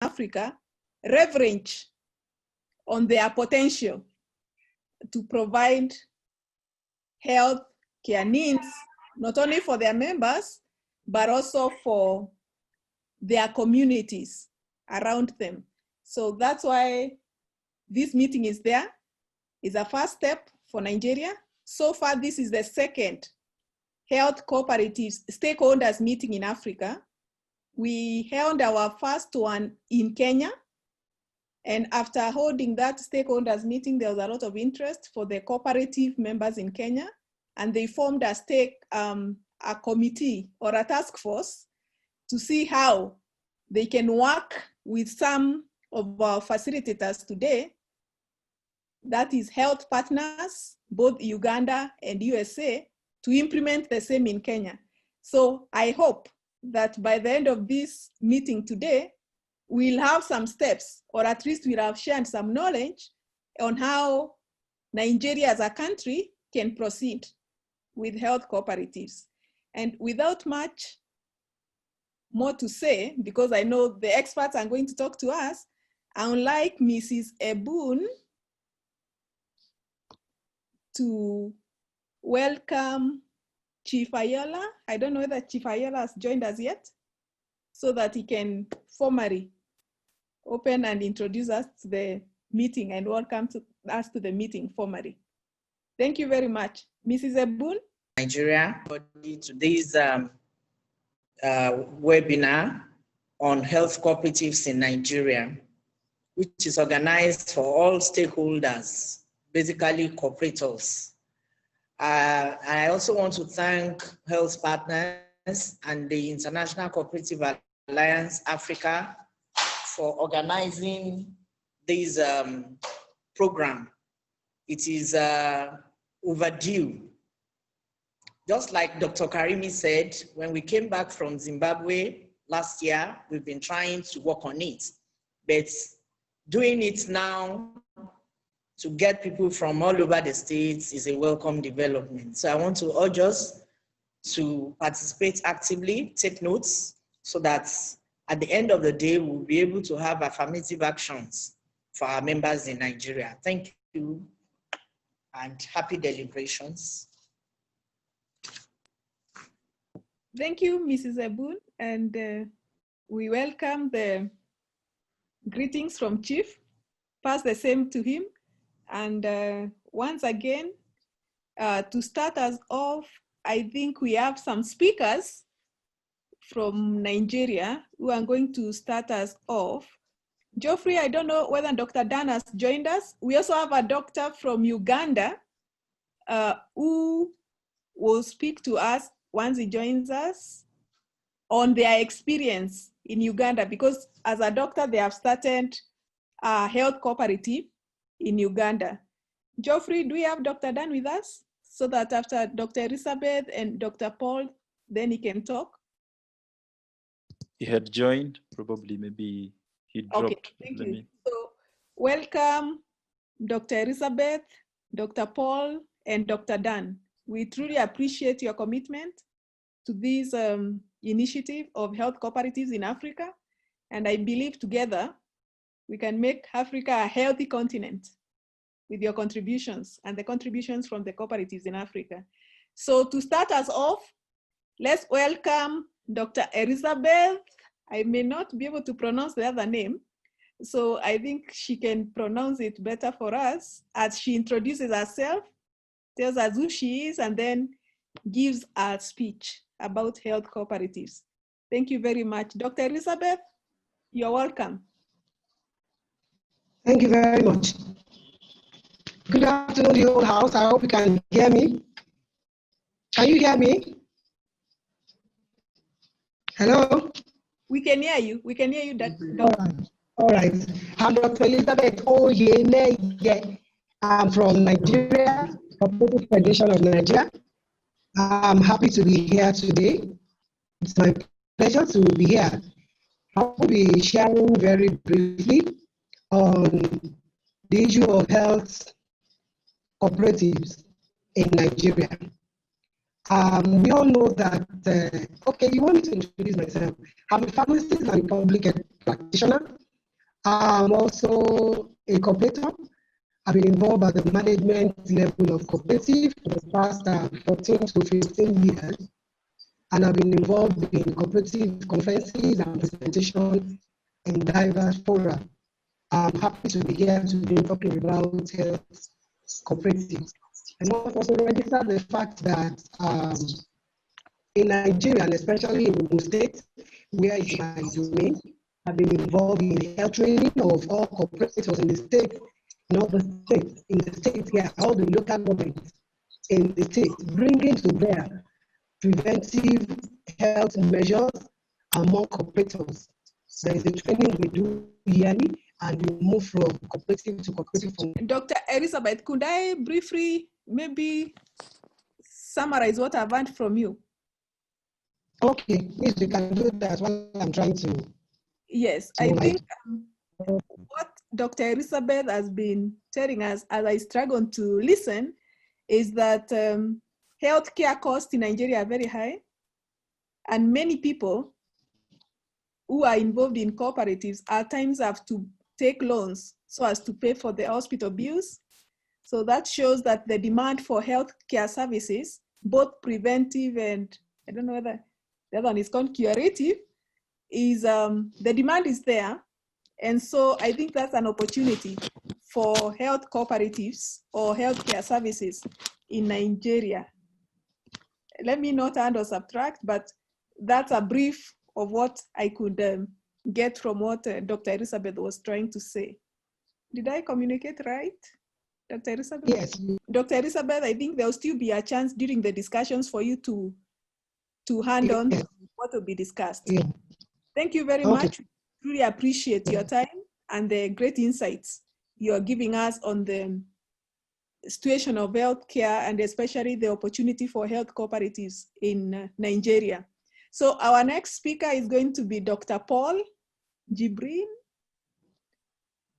Africa leverage on their potential to provide health care needs, not only for their members, but also for their communities around them. So that's why this meeting is there. It's a first step for Nigeria. So far, this is the second health cooperatives stakeholders meeting in Africa. We held our first one in Kenya. And after holding that stakeholders meeting, there was a lot of interest for the cooperative members in Kenya. And they formed a committee or a task force to see how they can work with some of our facilitators today, that is health partners, both Uganda and USA, to implement the same in Kenya. So I hope that by the end of this meeting today, we'll have some steps, or at least we'll have shared some knowledge on how Nigeria as a country can proceed with health cooperatives. And without much more to say, because I know the experts are going to talk to us, I would like Mrs. Ebun to welcome Chief Ayola. I don't know whether Chief Ayola has joined us yet, so that he can formally open and introduce us to the meeting and welcome us to the meeting formally. Thank you very much. Mrs. Ebun. Nigeria, for today's webinar on health cooperatives in Nigeria, which is organized for all stakeholders, basically cooperators. I also want to thank health partners and the International Cooperative Alliance Africa for organizing this program. It is overdue. Just like Dr. Karimi said, when we came back from Zimbabwe last year, we've been trying to work on it. But doing it now to get people from all over the states is a welcome development. So I want to urge us to participate actively, take notes, so that at the end of the day, we'll be able to have affirmative actions for our members in Nigeria. Thank you and happy deliberations. Thank you, Mrs. Ebun, and we welcome the greetings from Chief. Pass the same to him. And once again, to start us off, I think we have some speakers from Nigeria who are going to start us off. Geoffrey, I don't know whether Dr. Dan has joined us. We also have a doctor from Uganda who will speak to us once he joins us on their experience in Uganda, because as a doctor, they have started a health cooperative in Uganda. Geoffrey, do we have Dr. Dan with us? So that after Dr. Elizabeth and Dr. Paul, then he can talk? He had joined, probably, maybe he dropped. Okay, thank you. So welcome, Dr. Elizabeth, Dr. Paul, and Dr. Dan. We truly appreciate your commitment to this initiative of health cooperatives in Africa. And I believe together, we can make Africa a healthy continent with your contributions and the contributions from the cooperatives in Africa. So to start us off, let's welcome Dr. Elizabeth. I may not be able to pronounce the other name, so I think she can pronounce it better for us as she introduces herself, tells us who she is, and then gives a speech about health cooperatives. Thank you very much. Dr. Elizabeth, you're welcome. Thank you very much. Good afternoon, the whole house. I hope you can hear me. Can you hear me? Hello? We can hear you. We can hear you. All right. I'm Dr. Elizabeth Oyeleye. I'm from Nigeria, Cooperative Federation of Nigeria. I'm happy to be here today. It's my pleasure to be here. I will be sharing very briefly on the issue of health cooperatives in Nigeria. We all know that, okay, you want me to introduce myself. I'm a pharmacist and public health practitioner. I'm also a cooperator. I've been involved at the management level of Cooperative for the past 14 to 15 years. And I've been involved in cooperative conferences and presentations in diverse fora. I'm happy to be here today talking about health cooperatives. I must also register the fact that in Nigeria, and especially in Ogun State, where it's my domain, I've been involved in health training of all cooperators in the state, not the state, in the state here, all the local governments in the state, bringing to bear preventive health measures among cooperators. There is a training we do yearly, and we move from cooperative to cooperative. Dr. Elizabeth, could I briefly maybe summarize what I've learned from you? Okay, yes, you can do that while I'm trying to. Yes, I think what Dr. Elizabeth has been telling us as I struggle to listen is that healthcare costs in Nigeria are very high, and many people who are involved in cooperatives at times have to take loans so as to pay for the hospital bills. So that shows that the demand for healthcare services, both preventive and I don't know whether the other one is called curative, is the demand is there. And so I think that's an opportunity for health cooperatives or healthcare services in Nigeria. Let me not add or subtract, but that's a brief of what I could get from what Dr. Elizabeth was trying to say. Did I communicate right, Dr. Elizabeth? Yes. Dr. Elizabeth, I think there'll still be a chance during the discussions for you to hand on what will be discussed. Yeah. Thank you very much. Really appreciate your time and the great insights you're giving us on the situation of healthcare and especially the opportunity for health cooperatives in Nigeria. So our next speaker is going to be Dr. Paul Jibrin.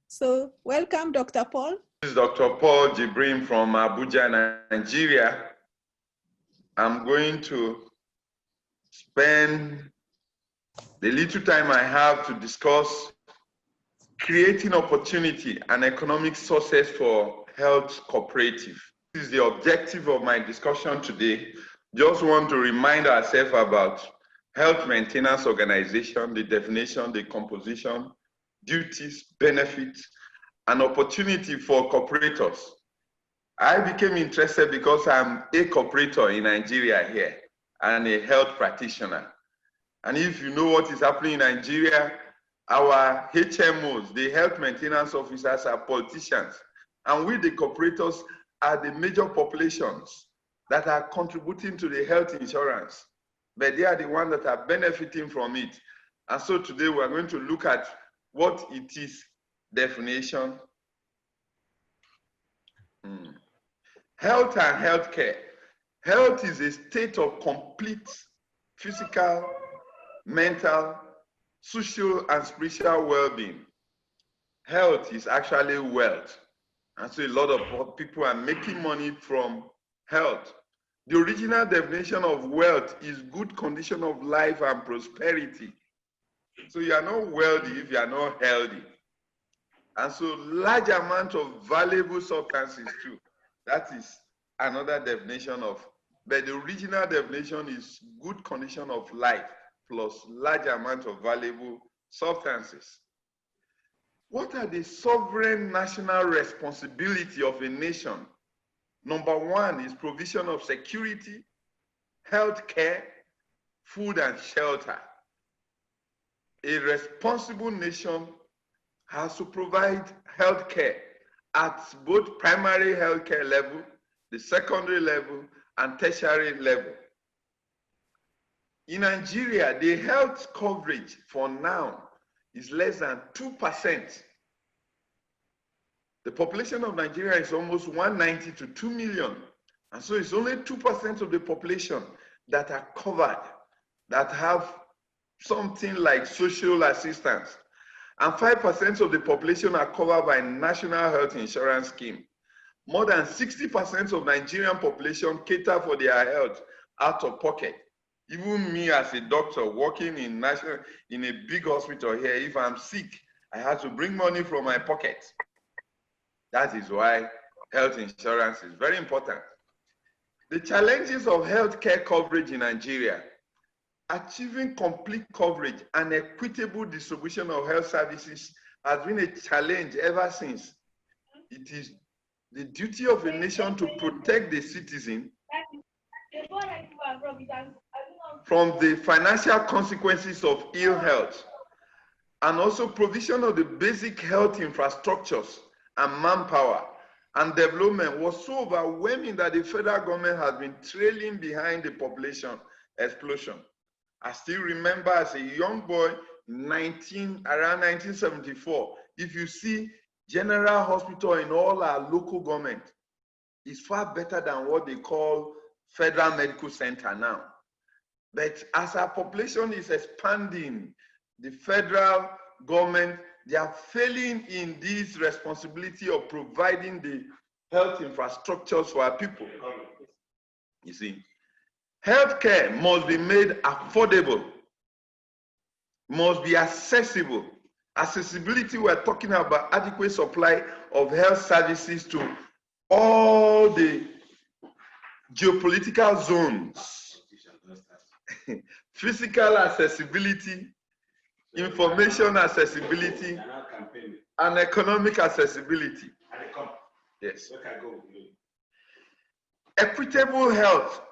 So welcome, Dr. Paul. This is Dr. Paul Jibrin from Abuja, Nigeria. I'm going to spend the little time I have to discuss creating opportunity and economic success for health cooperative. This is the objective of my discussion today. Just want to remind ourselves about health maintenance organization, the definition, the composition, duties, benefits, and opportunity for cooperators. I became interested because I'm a cooperator in Nigeria here and a health practitioner. And if you know what is happening in Nigeria, our HMOs, the health maintenance officers, are politicians. And we, the cooperators, are the major populations that are contributing to the health insurance. But they are the ones that are benefiting from it. And so today we're going to look at what it is, definition. Health and healthcare. Health is a state of complete physical, mental, social, and spiritual well-being. Health is actually wealth. And so a lot of people are making money from health. The original definition of wealth is good condition of life and prosperity. So you are not wealthy if you are not healthy. And so large amount of valuable substances too. That is another definition of, but the original definition is good condition of life plus large amount of valuable substances. What are the sovereign national responsibility of a nation? Number one is provision of security, health care, food and shelter. A responsible nation has to provide health care at both primary health care level, the secondary level, and tertiary level. In Nigeria, the health coverage for now is less than 2%. The population of Nigeria is almost 190 to 2 million. And so it's only 2% of the population that are covered, that have something like social assistance. And 5% of the population are covered by National Health Insurance Scheme. More than 60% of Nigerian population cater for their health out of pocket. Even me as a doctor working in a big hospital here, if I'm sick, I had to bring money from my pocket. That is why health insurance is very important. The challenges of healthcare coverage in Nigeria. Achieving complete coverage and equitable distribution of health services has been a challenge ever since. It is the duty of a nation to protect the citizen from the financial consequences of ill health, and also provision of the basic health infrastructures and manpower and development was so overwhelming that the federal government has been trailing behind the population explosion. I still remember as a young boy, around 1974, if you see general hospital in all our local government, it's far better than what they call federal medical center now. But as our population is expanding, the federal government, they are failing in this responsibility of providing the health infrastructures for our people. You see, healthcare must be made affordable, must be accessible. Accessibility, we're talking about adequate supply of health services to all the geopolitical zones. Physical accessibility, information accessibility, and economic accessibility. Yes. Equitable health,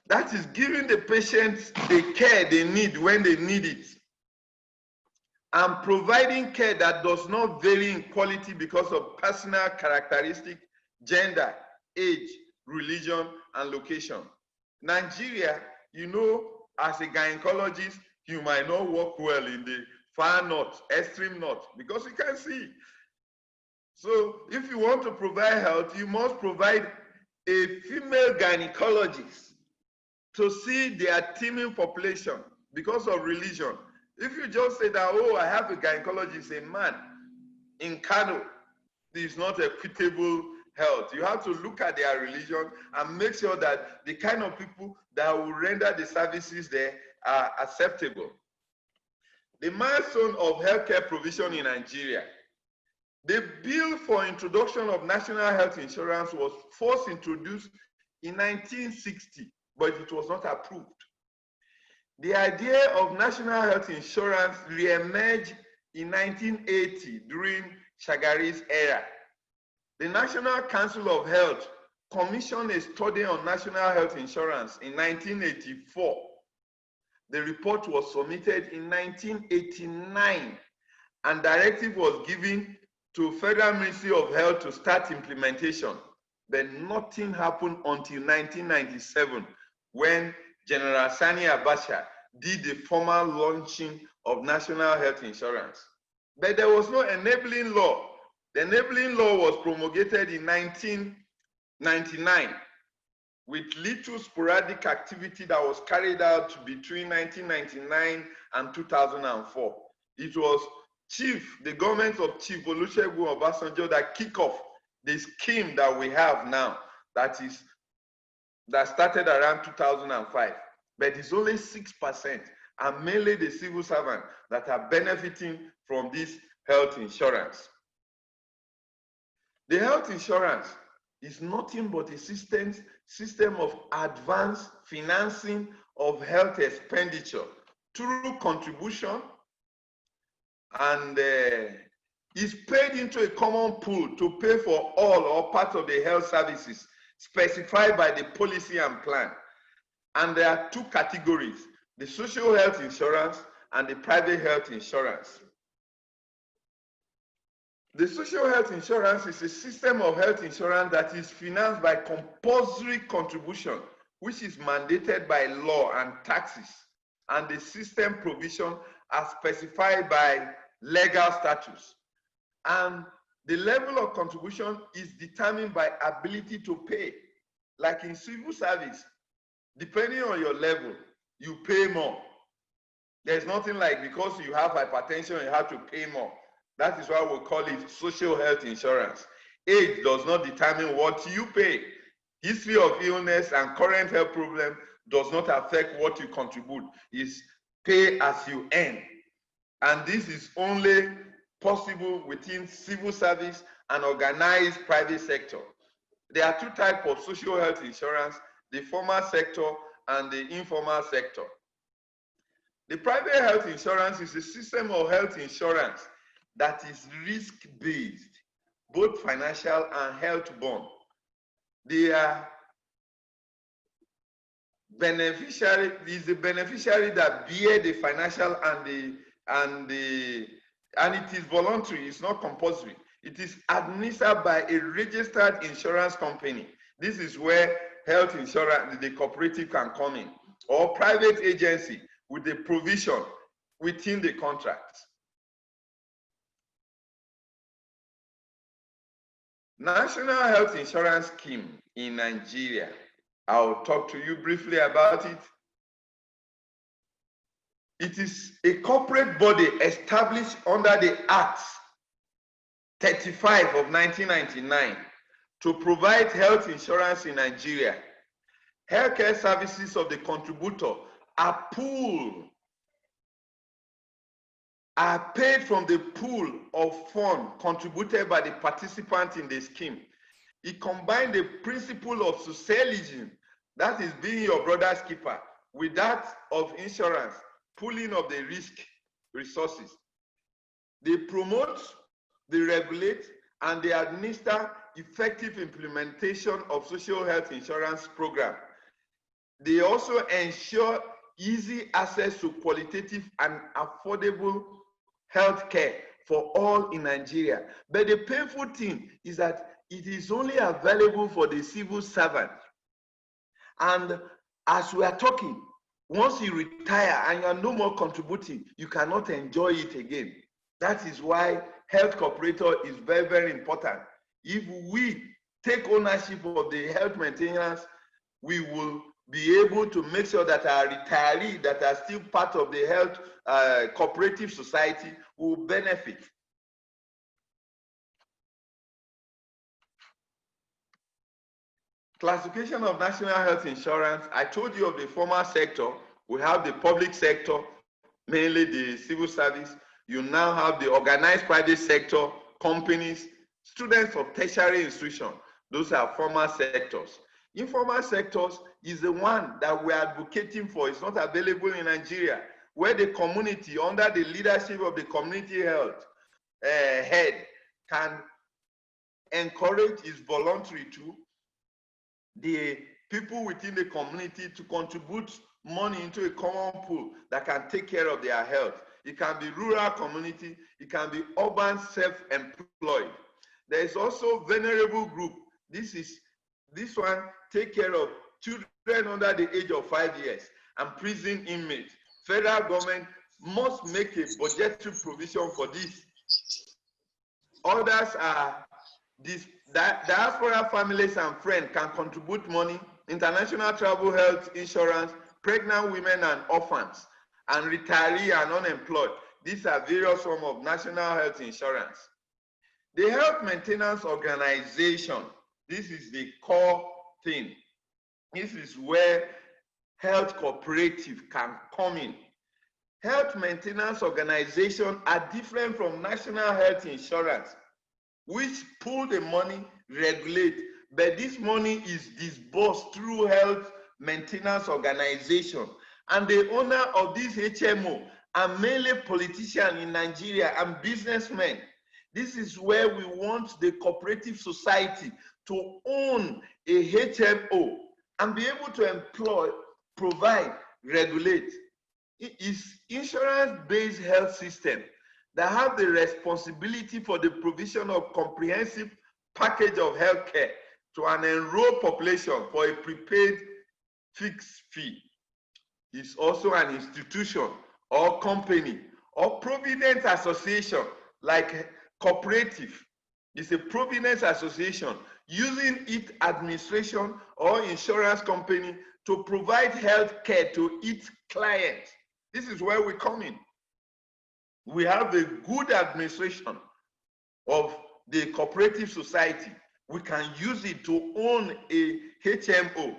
that is giving the patients the care they need when they need it, and providing care that does not vary in quality because of personal characteristic, gender, age, religion, and location. Nigeria, you know, as a gynecologist, you might not work well in the far north, extreme north, because you can't see. So if you want to provide health, you must provide a female gynecologist to see their teeming population because of religion. If you just say that, oh, I have a gynecologist, a man in Kano, this is not equitable health. You have to look at their religion and make sure that the kind of people that will render the services there are acceptable. The milestone of healthcare provision in Nigeria. The bill for introduction of national health insurance was first introduced in 1960, but it was not approved. The idea of national health insurance re-emerged in 1980 during Shagari's era. The National Council of Health commissioned a study on national health insurance in 1984. The report was submitted in 1989, and directive was given to Federal Ministry of Health to start implementation. But nothing happened until 1997, when General Sani Abacha did the formal launching of national health insurance. But there was no enabling law. The enabling law was promulgated in 1999 with little sporadic activity that was carried out between 1999 and 2004. It was the government of Chief Olusegun Obasanjo that kicked off the scheme that we have now, that started around 2005. But it's only 6%, and mainly the civil servants that are benefiting from this health insurance. The health insurance is nothing but a system of advanced financing of health expenditure through contribution, and is paid into a common pool to pay for all or part of the health services specified by the policy and plan. And there are two categories: the social health insurance and the private health insurance. The social health insurance is a system of health insurance that is financed by compulsory contribution, which is mandated by law and taxes, and the system provision are specified by legal status. And the level of contribution is determined by ability to pay. Like in civil service, depending on your level, you pay more. There's nothing like because you have hypertension, you have to pay more. That is why we call it social health insurance. Age does not determine what you pay. History of illness and current health problem does not affect what you contribute. It's pay as you earn. And this is only possible within civil service and organized private sector. There are two types of social health insurance, the formal sector and the informal sector. The private health insurance is a system of health insurance that is risk-based, both financial and health-borne. They are beneficiary is the beneficiary that bear the financial and it is voluntary, it's not compulsory. It is administered by a registered insurance company. This is where health insurance, the cooperative can come in, or private agency with the provision within the contract. National Health Insurance Scheme in Nigeria. I'll talk to you briefly about it. It is a corporate body established under the Act 35 of 1999 to provide health insurance in Nigeria. Healthcare services of the contributor are paid from the pool of funds contributed by the participant in the scheme. It combines the principle of socialism, that is being your brother's keeper, with that of insurance, pooling of the risk resources. They promote, they regulate, and they administer effective implementation of social health insurance program. They also ensure easy access to qualitative and affordable health care for all in Nigeria. But the painful thing is that it is only available for the civil servant. And as we are talking, once you retire and you are no more contributing, you cannot enjoy it again. That is why health cooperator is very, very important. If we take ownership of the health maintenance, we will be able to make sure that our retirees that are still part of the health cooperative society will benefit. Classification of national health insurance. I told you of the formal sector. We have the public sector, mainly the civil service. You now have the organized private sector, companies, students of tertiary institution. Those are formal sectors. Informal sectors is the one that we are advocating for. It's not available in Nigeria, where the community, under the leadership of the community health head, can encourage, is voluntary to the people within the community to contribute money into a common pool that can take care of their health. It can be rural community, it can be urban self-employed. There is also vulnerable group. This one take care of children under the age of 5 years and prison inmates. Federal government must make a budgetary provision for this. Others are diaspora families and friends can contribute money, international travel health insurance, pregnant women and orphans, and retiree and unemployed. These are various forms of national health insurance. The health maintenance organization, this is the core thing. This is where health cooperative can come in. Health maintenance organizations are different from national health insurance, which pool the money, regulate, but this money is disbursed through health maintenance organization. And the owner of this HMO are mainly politicians in Nigeria and businessmen. This is where we want the cooperative society to own a HMO and be able to employ, provide, regulate. It is insurance-based health system that have the responsibility for the provision of comprehensive package of healthcare to an enrolled population for a prepaid fixed fee. It's also an institution or company or provident association like Cooperative. It's a provident association using its administration or insurance company to provide health care to its clients. This is where we come in. We have the good administration of the cooperative society. We can use it to own a HMO.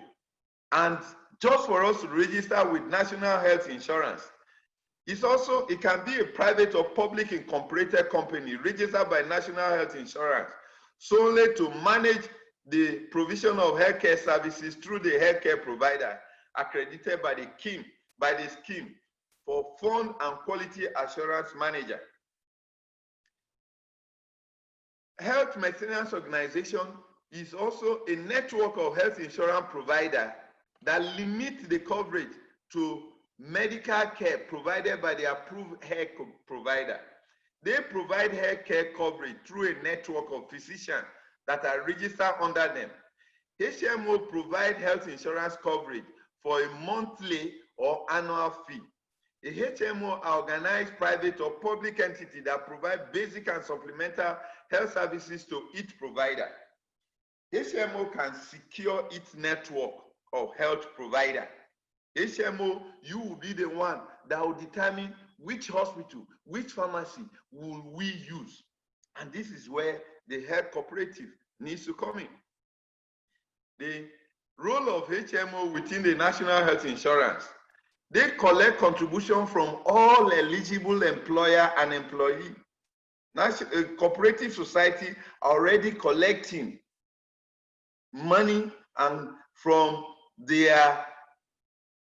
And just for us to register with National Health Insurance, It can be a private or public incorporated company registered by National Health Insurance solely to manage the provision of healthcare services through the healthcare provider accredited by the scheme for Fund and Quality Assurance Manager. Health Maintenance Organization is also a network of health insurance providers that limit the coverage to medical care provided by the approved health provider. They provide health care coverage through a network of physicians that are registered under them. HMO provide health insurance coverage for a monthly or annual fee. A HMO are organized private or public entity that provide basic and supplemental health services to each provider. HMO can secure its network of health provider. HMO, you will be the one that will determine which hospital, which pharmacy will we use. And this is where the health cooperative needs to come in. The role of HMO within the National Health Insurance, they collect contribution from all eligible employer and employee. Cooperative society are already collecting money and from their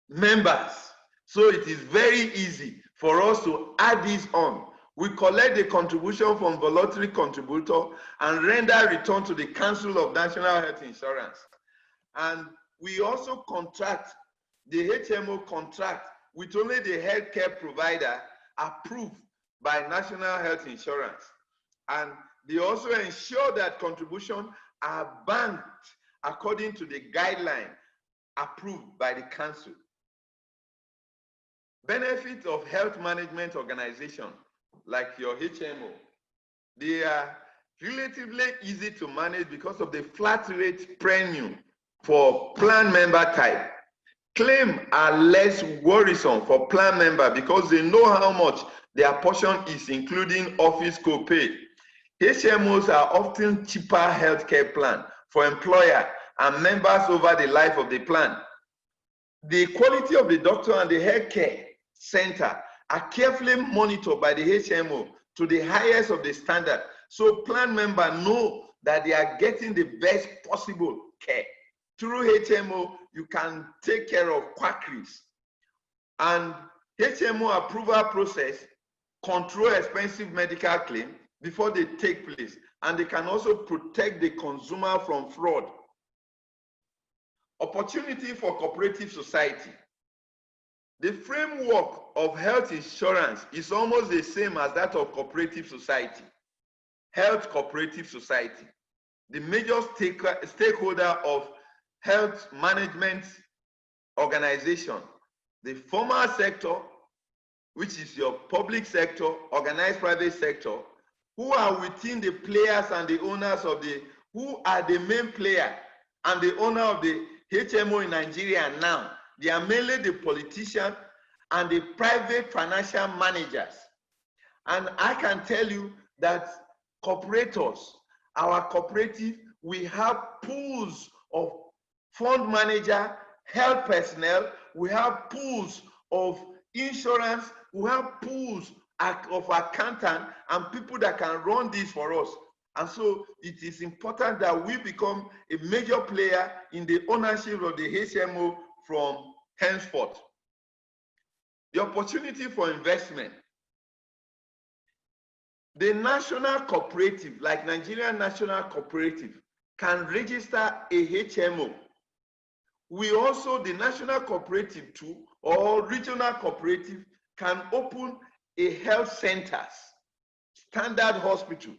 members. So it is very easy for us to add this on. We collect the contribution from voluntary contributor and render return to the Council of National Health Insurance. And we also contract, the HMO contract with only the healthcare provider approved by National Health Insurance. And they also ensure that contributions are banked according to the guideline approved by the Council. Benefits of health management organization like your HMO, they are relatively easy to manage because of the flat rate premium for plan member type. Claims are less worrisome for plan member because they know how much their portion is, including office co-pay. HMOs are often cheaper healthcare plan for employer and members over the life of the plan. The quality of the doctor and the healthcare center are carefully monitored by the HMO to the highest of the standard. So plan members know that they are getting the best possible care. Through HMO, you can take care of quackeries. And HMO approval process control expensive medical claims before they take place. And they can also protect the consumer from fraud. Opportunity for cooperative society. The framework of health insurance is almost the same as that of cooperative society. Health cooperative society. The major stakeholder of health management organization, the formal sector, which is your public sector, organized private sector, who are within the players and the owners of who are the main player and the owner of the HMO in Nigeria now. They are mainly the politicians and the private financial managers. And I can tell you that cooperators, our cooperative, we have pools of fund manager, health personnel, we have pools of insurance, we have pools of accountant and people that can run this for us. And so it is important that we become a major player in the ownership of the HMO from henceforth. The opportunity for investment. The national cooperative, like Nigerian National Cooperative, can register a HMO. We also, the national cooperative too, or regional cooperative, can open a health centers, standard hospital,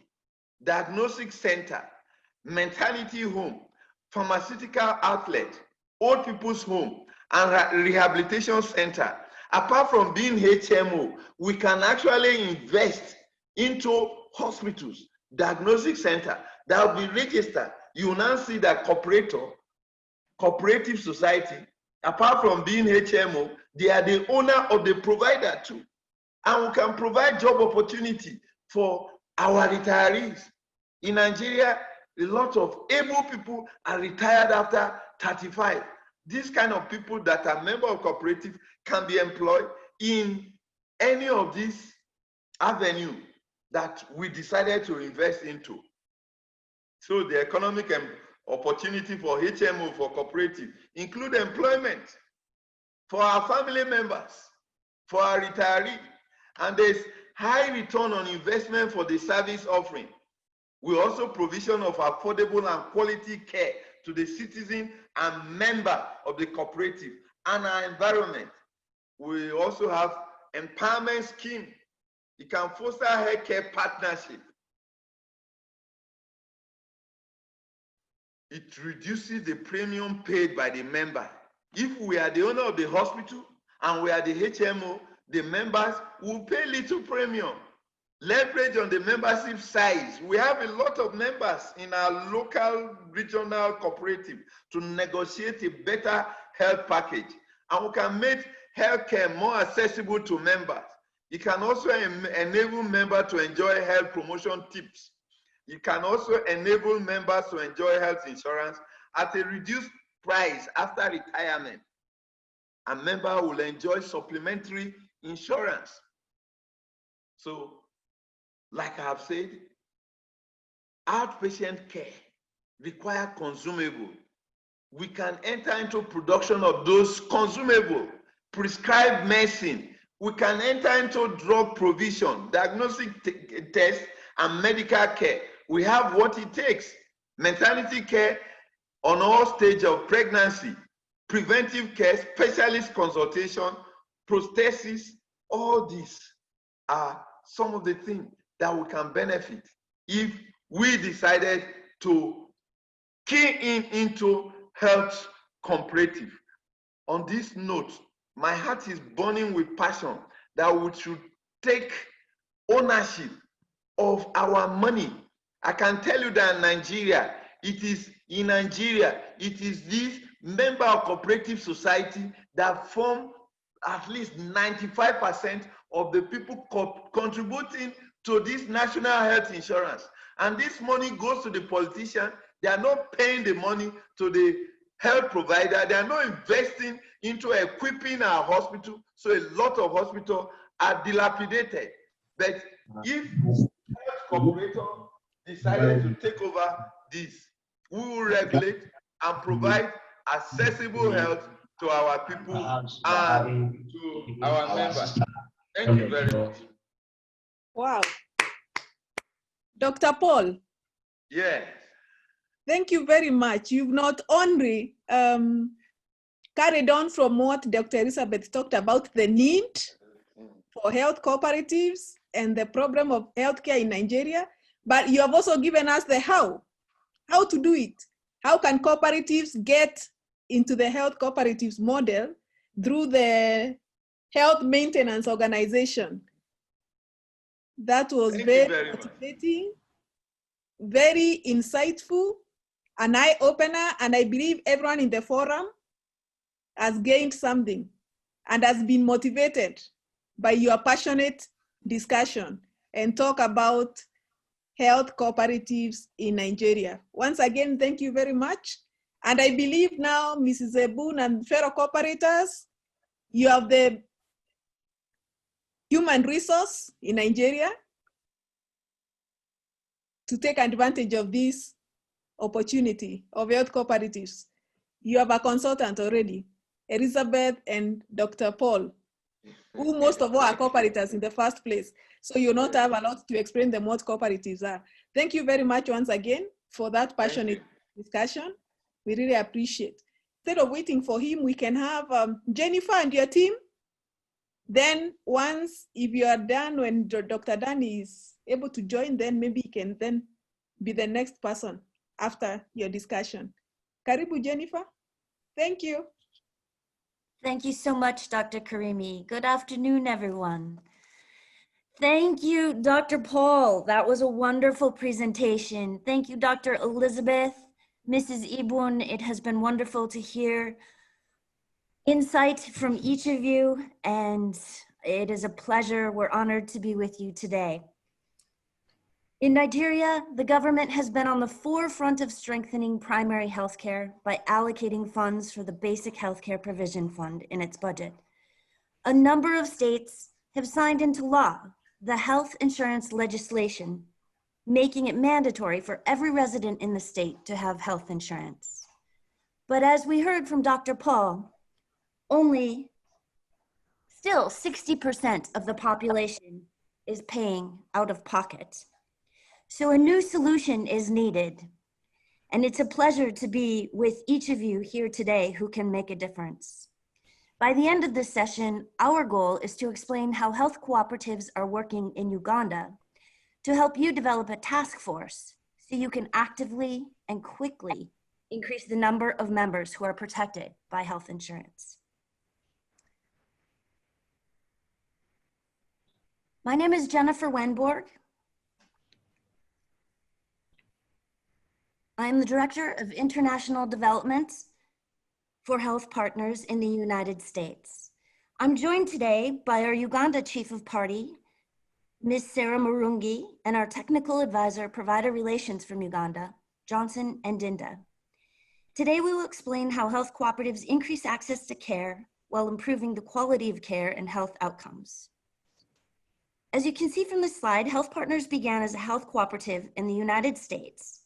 diagnostic center, maternity home, pharmaceutical outlet, old people's home, and rehabilitation center. Apart from being HMO, we can actually invest into hospitals, diagnostic center that will be registered. You will now see that cooperative society, apart from being HMO, they are the owner of the provider too. And we can provide job opportunity for our retirees. In Nigeria, a lot of able people are retired after 35. These kind of people that are members of cooperative can be employed in any of these avenue that we decided to invest into. So the economic opportunity for HMO, for cooperative, include employment for our family members, for our retirees, and there's high return on investment for the service offering. We also provision of affordable and quality care to the citizen and member of the cooperative and our environment. We also have empowerment scheme. It can foster healthcare partnership. It reduces the premium paid by the member. If we are the owner of the hospital and we are the HMO, the members will pay little premium. Leverage on the membership size. We have a lot of members in our local regional cooperative to negotiate a better health package. And we can make healthcare more accessible to members. It can also enable members to enjoy health promotion tips. It can also enable members to enjoy health insurance at a reduced price after retirement. A member will enjoy supplementary insurance. So, like I have said, outpatient care requires consumable. We can enter into production of those consumable, prescribed medicine. We can enter into drug provision, diagnostic tests, and medical care. We have what it takes. Maternity care on all stages of pregnancy, preventive care, specialist consultation, prosthesis, all these are some of the things that we can benefit if we decided to key into health cooperative. On this note, my heart is burning with passion that we should take ownership of our money. I can tell you that in Nigeria, it is this member of cooperative society that form at least 95% of the people contributing to this national health insurance. And this money goes to the politician. They are not paying the money to the health provider. They are not investing into equipping our hospital. So a lot of hospitals are dilapidated. But if health cooperator decided to take over this, we will regulate and provide accessible health to our people and to our members. Thank you very much. Wow. Dr. Paul. Yeah. Thank you very much. You've not only carried on from what Dr. Elizabeth talked about, the need for health cooperatives and the problem of healthcare in Nigeria, but you have also given us the how to do it. How can cooperatives get into the health cooperatives model through the health maintenance organization? That was very motivating, very insightful, an eye-opener, and I believe everyone in the forum has gained something and has been motivated by your passionate discussion and talk about health cooperatives in Nigeria. Once again, thank you very much. And I believe now, Mrs. Ebun and fellow cooperators, you have the human resource in Nigeria to take advantage of this opportunity of health cooperatives. You have a consultant already, Elizabeth and Dr. Paul, who most of all are cooperators in the first place. So you not have a lot to explain them what cooperatives are. Thank you very much once again for that passionate discussion. We really appreciate. Instead of waiting for him, we can have Jennifer and your team. Then once, if you are done, when Dr. Dan is able to join, then maybe he can then be the next person after your discussion. Karibu, Jennifer. Thank you. Thank you so much, Dr. Karimi. Good afternoon, everyone. Thank you, Dr. Paul. That was a wonderful presentation. Thank you, Dr. Elizabeth, Mrs. Ibun. It has been wonderful to hear insight from each of you, and it is a pleasure. We're honored to be with you today. In Nigeria, the government has been on the forefront of strengthening primary healthcare by allocating funds for the Basic Healthcare Provision Fund in its budget. A number of states have signed into law the health insurance legislation, making it mandatory for every resident in the state to have health insurance. But as we heard from Dr. Paul, only still 60% of the population is paying out of pocket. So a new solution is needed. And it's a pleasure to be with each of you here today who can make a difference. By the end of this session, our goal is to explain how health cooperatives are working in Uganda to help you develop a task force so you can actively and quickly increase the number of members who are protected by health insurance. My name is Jennifer Wenborg. I am the Director of International Development for Health Partners in the United States. I'm joined today by our Uganda Chief of Party, Ms. Sarah Murungi, and our Technical Advisor, Provider Relations from Uganda, Johnson and Dinda. Today we will explain how health cooperatives increase access to care while improving the quality of care and health outcomes. As you can see from the slide, Health Partners began as a health cooperative in the United States.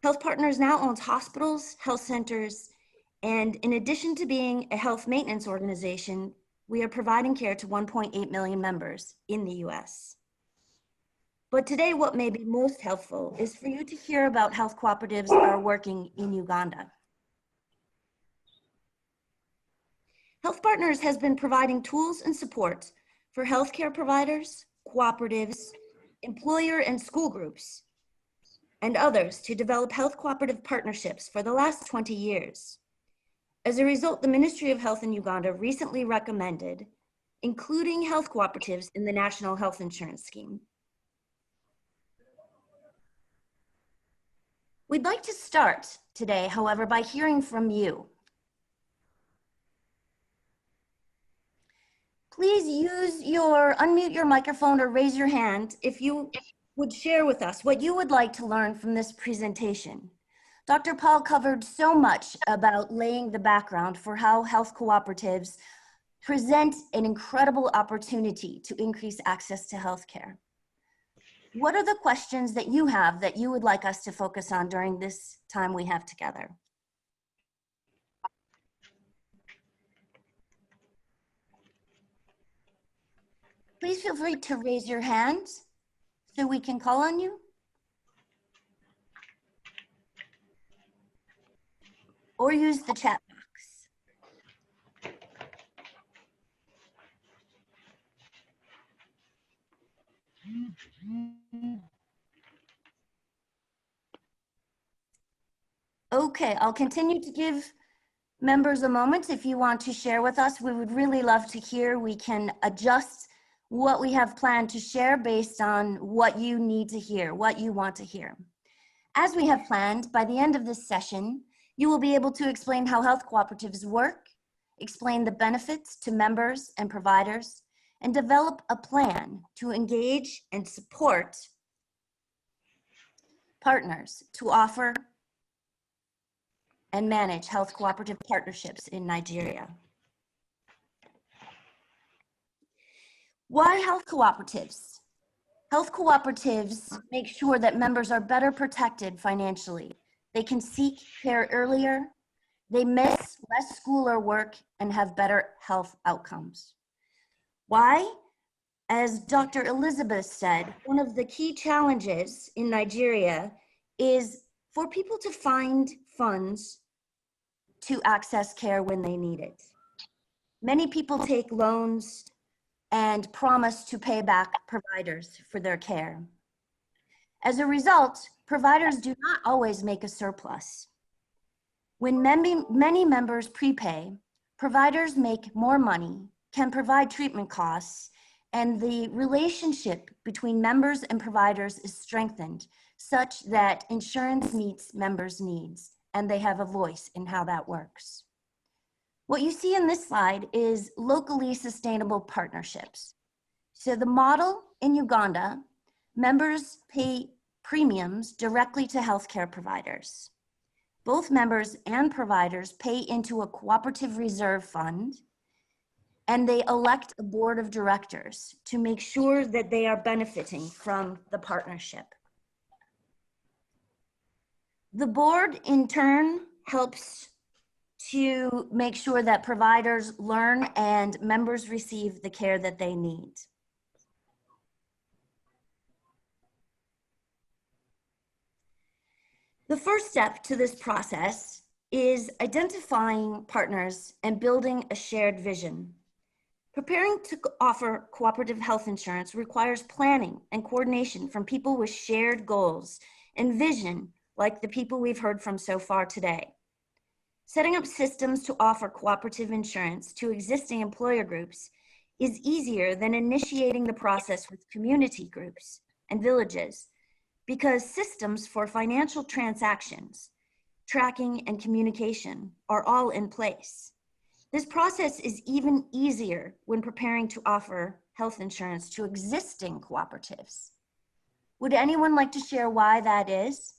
Health Partners now owns hospitals, health centers, and in addition to being a health maintenance organization, we are providing care to 1.8 million members in the US. But today, what may be most helpful is for you to hear about health cooperatives are working in Uganda. Health Partners has been providing tools and support for healthcare providers, cooperatives, employer and school groups, and others to develop health cooperative partnerships for the last 20 years. As a result, the Ministry of Health in Uganda recently recommended including health cooperatives in the National Health Insurance Scheme. We'd like to start today, however, by hearing from you. Please unmute your microphone or raise your hand if you would share with us what you would like to learn from this presentation. Dr. Paul covered so much about laying the background for how health cooperatives present an incredible opportunity to increase access to healthcare. What are the questions that you have that you would like us to focus on during this time we have together? Please feel free to raise your hand so we can call on you. Or use the chat box. Okay, I'll continue to give members a moment. If you want to share with us, we would really love to hear. We can adjust what we have planned to share based on what you need to hear, what you want to hear. As we have planned, by the end of this session, you will be able to explain how health cooperatives work, explain the benefits to members and providers, and develop a plan to engage and support partners to offer and manage health cooperative partnerships in Nigeria. Why health cooperatives? Health cooperatives make sure that members are better protected financially. They can seek care earlier, they miss less school or work, and have better health outcomes. Why? As Dr. Elizabeth said, one of the key challenges in Nigeria is for people to find funds to access care when they need it. Many people take loans and promise to pay back providers for their care. As a result, providers do not always make a surplus. When many members prepay, providers make more money, can provide treatment costs, and the relationship between members and providers is strengthened such that insurance meets members' needs and they have a voice in how that works. What you see in this slide is locally sustainable partnerships. So the model in Uganda, members pay premiums directly to healthcare providers. Both members and providers pay into a cooperative reserve fund, and they elect a board of directors to make sure that they are benefiting from the partnership. The board, in turn, helps to make sure that providers learn and members receive the care that they need. The first step to this process is identifying partners and building a shared vision. Preparing to offer cooperative health insurance requires planning and coordination from people with shared goals and vision, like the people we've heard from so far today. Setting up systems to offer cooperative insurance to existing employer groups is easier than initiating the process with community groups and villages, because systems for financial transactions, tracking, and communication are all in place. This process is even easier when preparing to offer health insurance to existing cooperatives. Would anyone like to share why that is?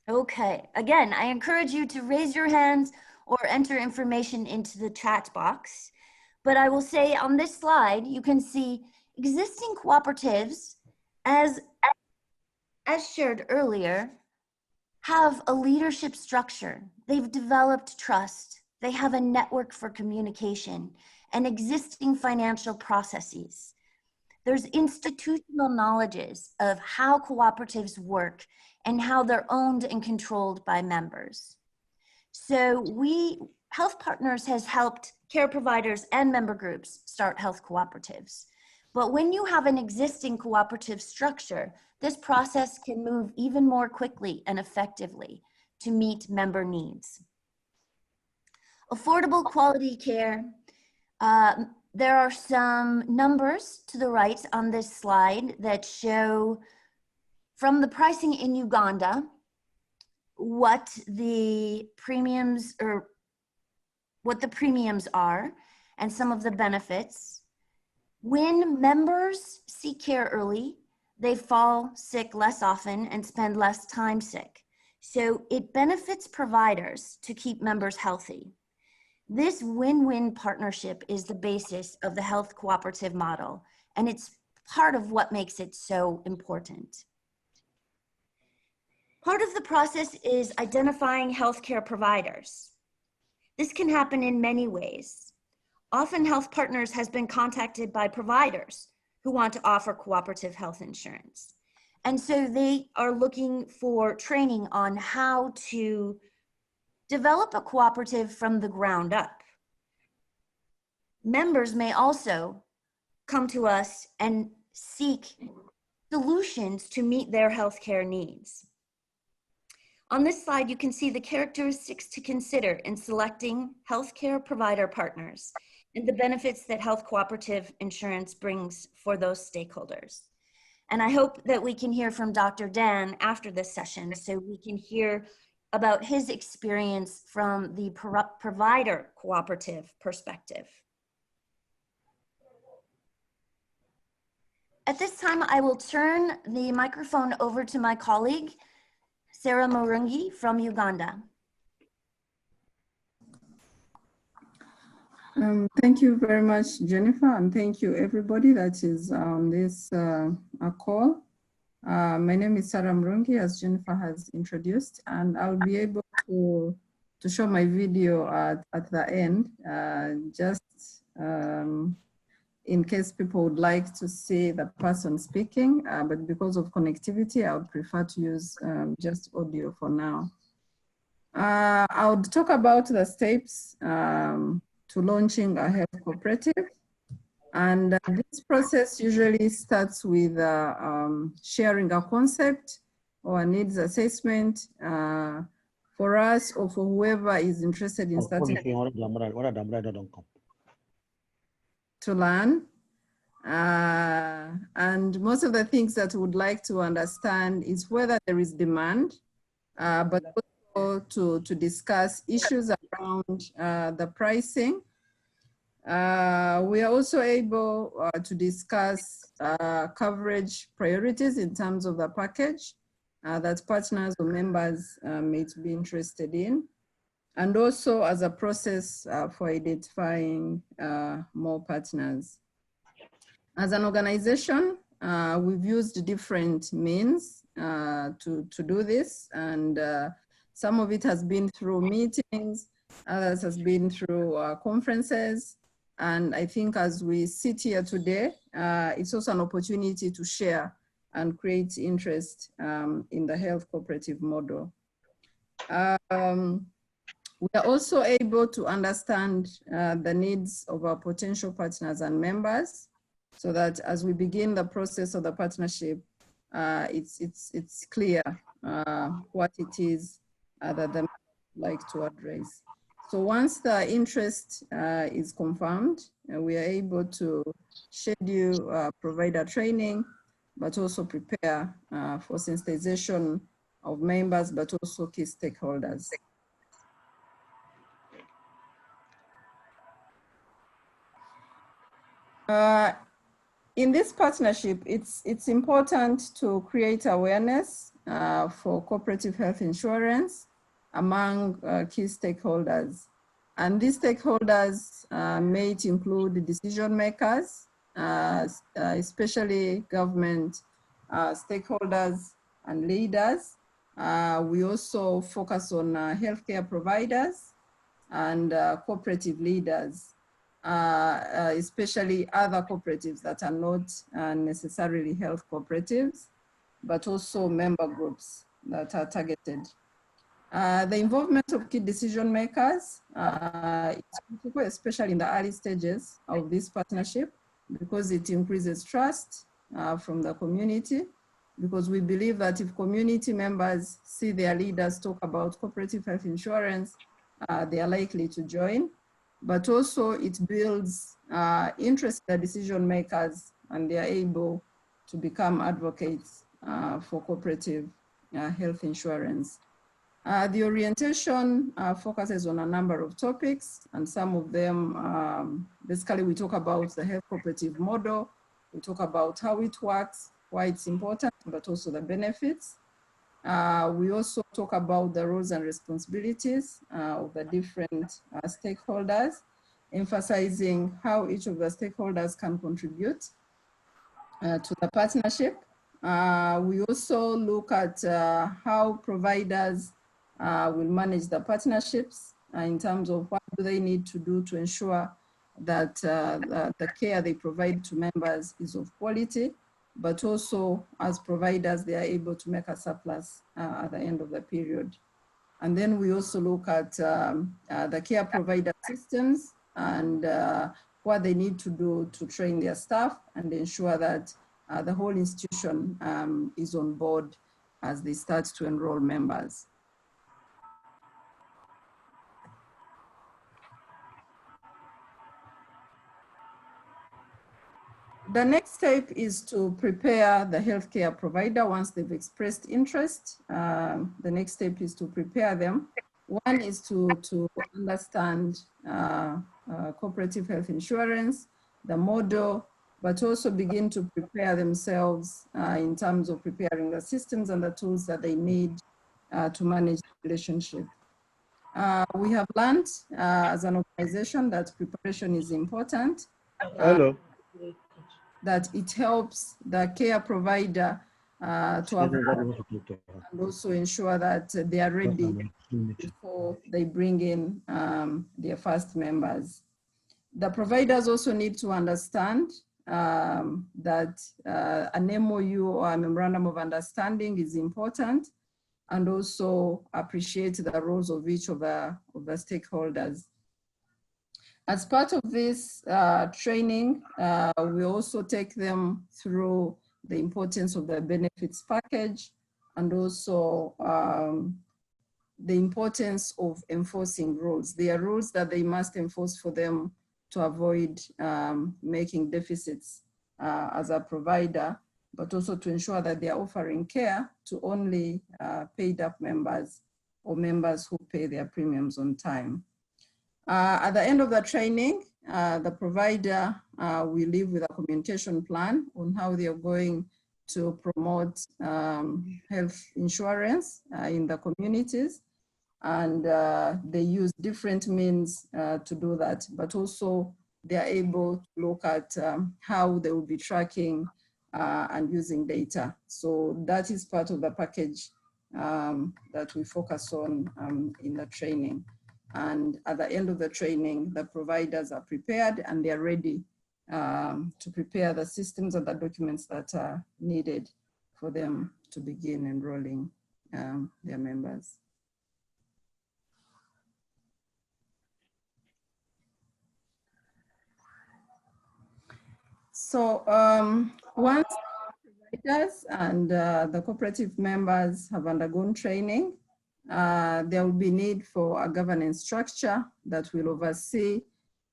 Okay, again, I encourage you to raise your hands or enter information into the chat box. But I will say on this slide, you can see existing cooperatives, as shared earlier, have a leadership structure. They've developed trust. They have a network for communication and existing financial processes. There's institutional knowledges of how cooperatives work and how they're owned and controlled by members. So Health Partners has helped care providers and member groups start health cooperatives. But when you have an existing cooperative structure, this process can move even more quickly and effectively to meet member needs. Affordable quality care. There are some numbers to the right on this slide that show from the pricing in Uganda what the premiums are and some of the benefits. When members seek care early, they fall sick less often and spend less time sick. So it benefits providers to keep members healthy. This win-win partnership is the basis of the health cooperative model, and it's part of what makes it so important. Part of the process is identifying healthcare providers. This can happen in many ways. Often Health Partners has been contacted by providers who want to offer cooperative health insurance. And so they are looking for training on how to develop a cooperative from the ground up. Members may also come to us and seek solutions to meet their healthcare needs. On this slide, you can see the characteristics to consider in selecting healthcare provider partners and the benefits that health cooperative insurance brings for those stakeholders. And I hope that we can hear from Dr. Dan after this session so we can hear about his experience from the provider cooperative perspective. At this time, I will turn the microphone over to my colleague, Sarah Murungi from Uganda. Thank you very much, Jennifer, and thank you everybody that is on this call. My name is Sarah Murungi, as Jennifer has introduced, and I'll be able to show my video at the end, just in case people would like to see the person speaking, but because of connectivity, I would prefer to use just audio for now. I would talk about the steps to launching a health cooperative. And this process usually starts with sharing a concept or a needs assessment for us or for whoever is interested in starting to learn. And most of the things that we would like to understand is whether there is demand, but also to discuss issues around the pricing, We are also able to discuss coverage priorities in terms of the package that partners or members may be interested in, and also as a process for identifying more partners. As an organization, we've used different means to do this, and some of it has been through meetings, others has been through conferences, and I think as we sit here today, it's also an opportunity to share and create interest in the health cooperative model. We are also able to understand the needs of our potential partners and members, so that as we begin the process of the partnership, it's clear what it is that they like to address. So once the interest is confirmed, we are able to schedule provider training, but also prepare for sensitization of members, but also key stakeholders. In this partnership, it's important to create awareness for cooperative health insurance among key stakeholders. And these stakeholders may include decision makers, especially government stakeholders and leaders. We also focus on healthcare providers and cooperative leaders. Especially other cooperatives that are not necessarily health cooperatives, but also member groups that are targeted. The involvement of key decision makers is critical, especially in the early stages of this partnership, because it increases trust from the community, because we believe that if community members see their leaders talk about cooperative health insurance, they are likely to join. But also it builds interest in the decision makers, and they are able to become advocates for cooperative health insurance. The orientation focuses on a number of topics, and some of them, basically we talk about the health cooperative model, we talk about how it works, why it's important, but also the benefits. We also talk about the roles and responsibilities of the different stakeholders, emphasizing how each of the stakeholders can contribute to the partnership. We also look at how providers will manage the partnerships in terms of what do they need to do to ensure that the care they provide to members is of quality, but also as providers, they are able to make a surplus at the end of the period. And then we also look at the care provider systems and what they need to do to train their staff and ensure that the whole institution is on board as they start to enroll members. The next step is to prepare the healthcare provider once they've expressed interest. The next step is to prepare them. One is to understand cooperative health insurance, the model, but also begin to prepare themselves in terms of preparing the systems and the tools that they need to manage the relationship. We have learned as an organization that preparation is important. Hello. That it helps the care provider to have and also ensure that they are ready before they bring in their first members. The providers also need to understand that an MOU or a memorandum of understanding is important, and also appreciate the roles of each of the stakeholders. As part of this training, we also take them through the importance of the benefits package, and also the importance of enforcing rules. There are rules that they must enforce for them to avoid making deficits as a provider, but also to ensure that they are offering care to only paid up members or members who pay their premiums on time. At the end of the training, the provider will leave with a communication plan on how they are going to promote health insurance in the communities. And they use different means to do that, but also they are able to look at how they will be tracking and using data. So that is part of the package that we focus on in the training. And at the end of the training, the providers are prepared and they are ready to prepare the systems and the documents that are needed for them to begin enrolling their members. So once providers and the cooperative members have undergone training, there will be need for a governance structure that will oversee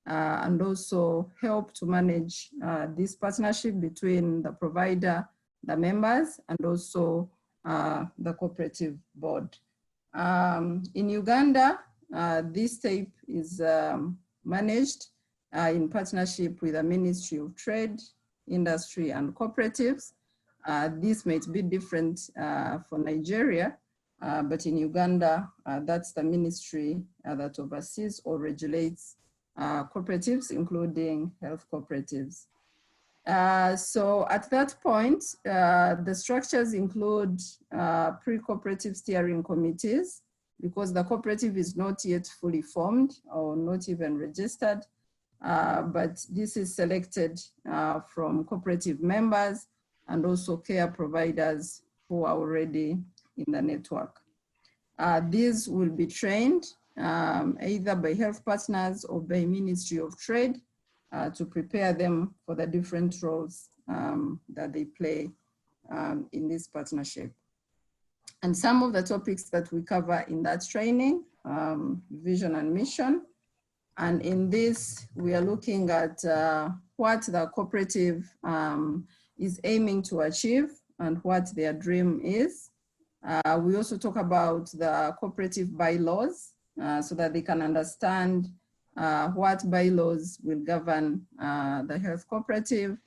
and also help to manage this partnership between the provider, the members, and also the cooperative board. In Uganda, this type is managed in partnership with the Ministry of Trade, Industry, and Cooperatives. This might be different for Nigeria, but in Uganda, that's the ministry that oversees or regulates cooperatives, including health cooperatives. So at that point, the structures include pre-cooperative steering committees, because the cooperative is not yet fully formed or not even registered. But this is selected from cooperative members and also care providers who are already in the network. These will be trained either by health partners or by Ministry of Trade to prepare them for the different roles that they play in this partnership. And some of the topics that we cover in that training, vision and mission. And in this, we are looking at what the cooperative is aiming to achieve and what their dream is. We also talk about the cooperative bylaws so that they can understand what bylaws will govern the health cooperative,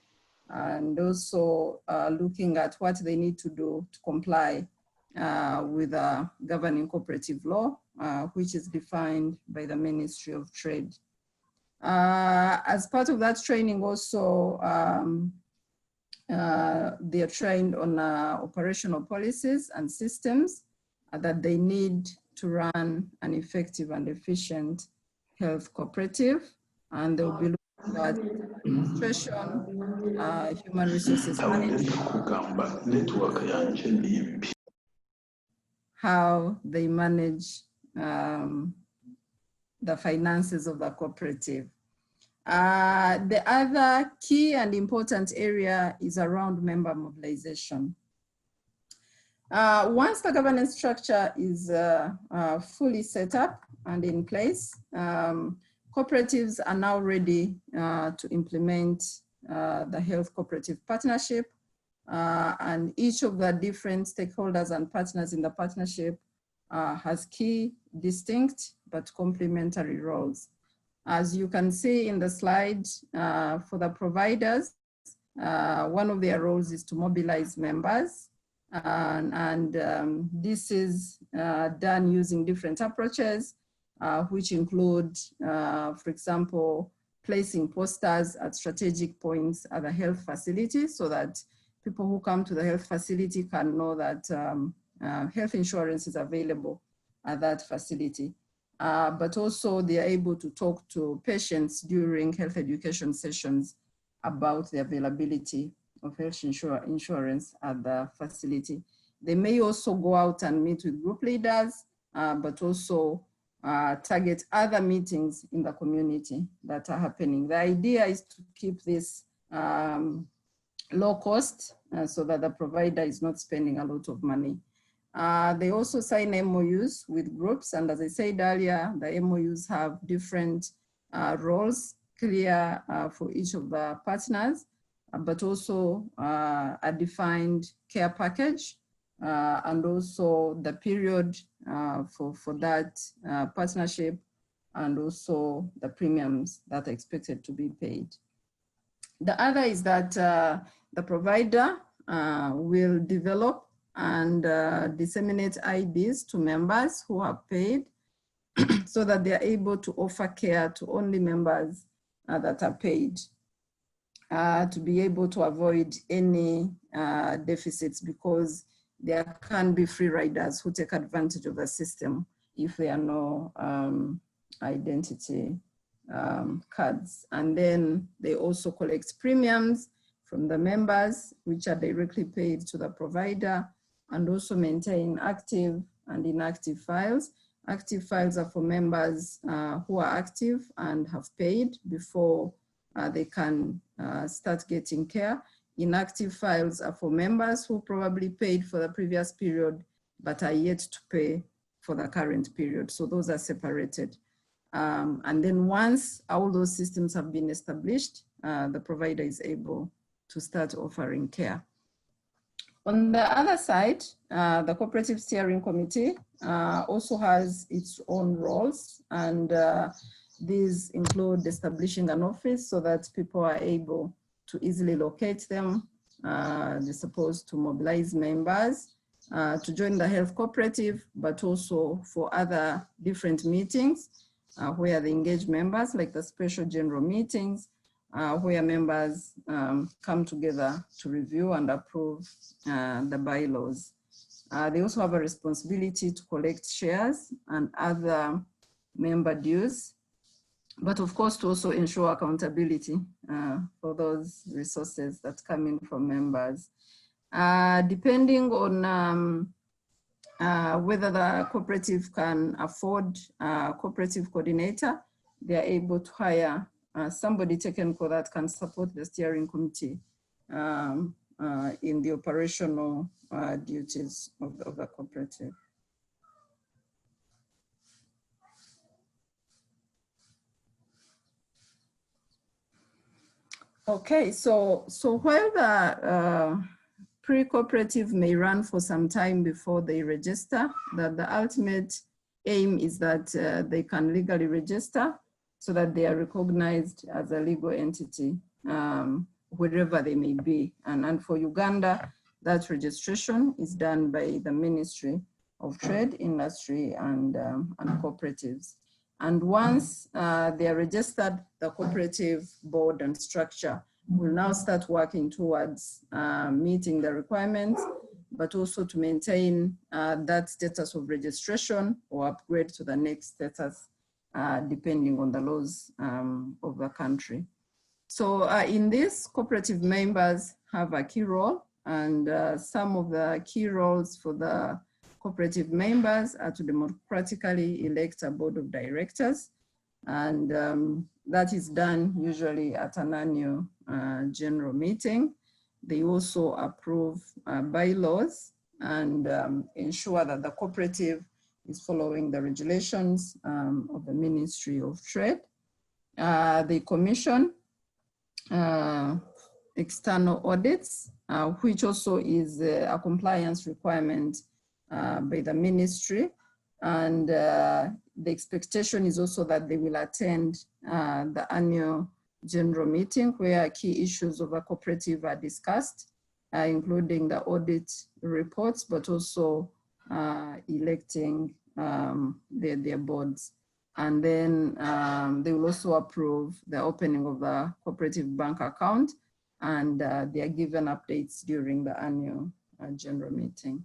and also looking at what they need to do to comply with the governing cooperative law, which is defined by the Ministry of Trade. As part of that training also, they are trained on operational policies and systems that they need to run an effective and efficient health cooperative. And they'll be looking at administration, human resources management, how they manage the finances of the cooperative. The other key and important area is around member mobilization. Once the governance structure is fully set up and in place, cooperatives are now ready to implement the health cooperative partnership, and each of the different stakeholders and partners in the partnership has key, distinct, but complementary roles. As you can see in the slide, for the providers, one of their roles is to mobilize members. This is done using different approaches, which include, for example, placing posters at strategic points at the health facility so that people who come to the health facility can know that health insurance is available at that facility. But also they are able to talk to patients during health education sessions about the availability of health insurance at the facility. They may also go out and meet with group leaders, but also target other meetings in the community that are happening. The idea is to keep this low cost so that the provider is not spending a lot of money. They also sign MOUs with groups, and as I said earlier, the MOUs have different roles, clear for each of the partners, but also a defined care package, and also the period for that partnership and also the premiums that are expected to be paid. The other is that the provider will develop and disseminate IDs to members who have paid so that they are able to offer care to only members that are paid to be able to avoid any deficits, because there can be free riders who take advantage of the system if there are no identity cards. And then they also collect premiums from the members, which are directly paid to the provider, and also maintain active and inactive files. Active files are for members who are active and have paid before they can start getting care. Inactive files are for members who probably paid for the previous period but are yet to pay for the current period. So those are separated. And then once all those systems have been established, the provider is able to start offering care. On the other side, the Cooperative Steering Committee also has its own roles, and these include establishing an office so that people are able to easily locate them. They're supposed to mobilize members to join the health cooperative, but also for other different meetings where they engage members, like the special general meetings, where members come together to review and approve the bylaws. They also have a responsibility to collect shares and other member dues, but of course to also ensure accountability for those resources that come in from members. Depending on whether the cooperative can afford a cooperative coordinator, they are able to hire somebody technical that can support the steering committee in the operational duties of the cooperative. Okay, so while the pre-cooperative may run for some time before they register, the ultimate aim is that they can legally register so that they are recognized as a legal entity wherever they may be. And for Uganda, that registration is done by the Ministry of Trade, Industry, and Cooperatives. And once they are registered, the cooperative board and structure will now start working towards meeting the requirements, but also to maintain that status of registration or upgrade to the next status, depending on the laws of the country. So in this, cooperative members have a key role, and some of the key roles for the cooperative members are to democratically elect a board of directors, and that is done usually at an annual general meeting. They also approve bylaws and ensure that the cooperative is following the regulations of the Ministry of Trade. They commission external audits, which also is a compliance requirement by the ministry. And the expectation is also that they will attend the annual general meeting where key issues of a cooperative are discussed, including the audit reports, but also electing their boards. And then they will also approve the opening of the cooperative bank account, and they are given updates during the annual general meeting.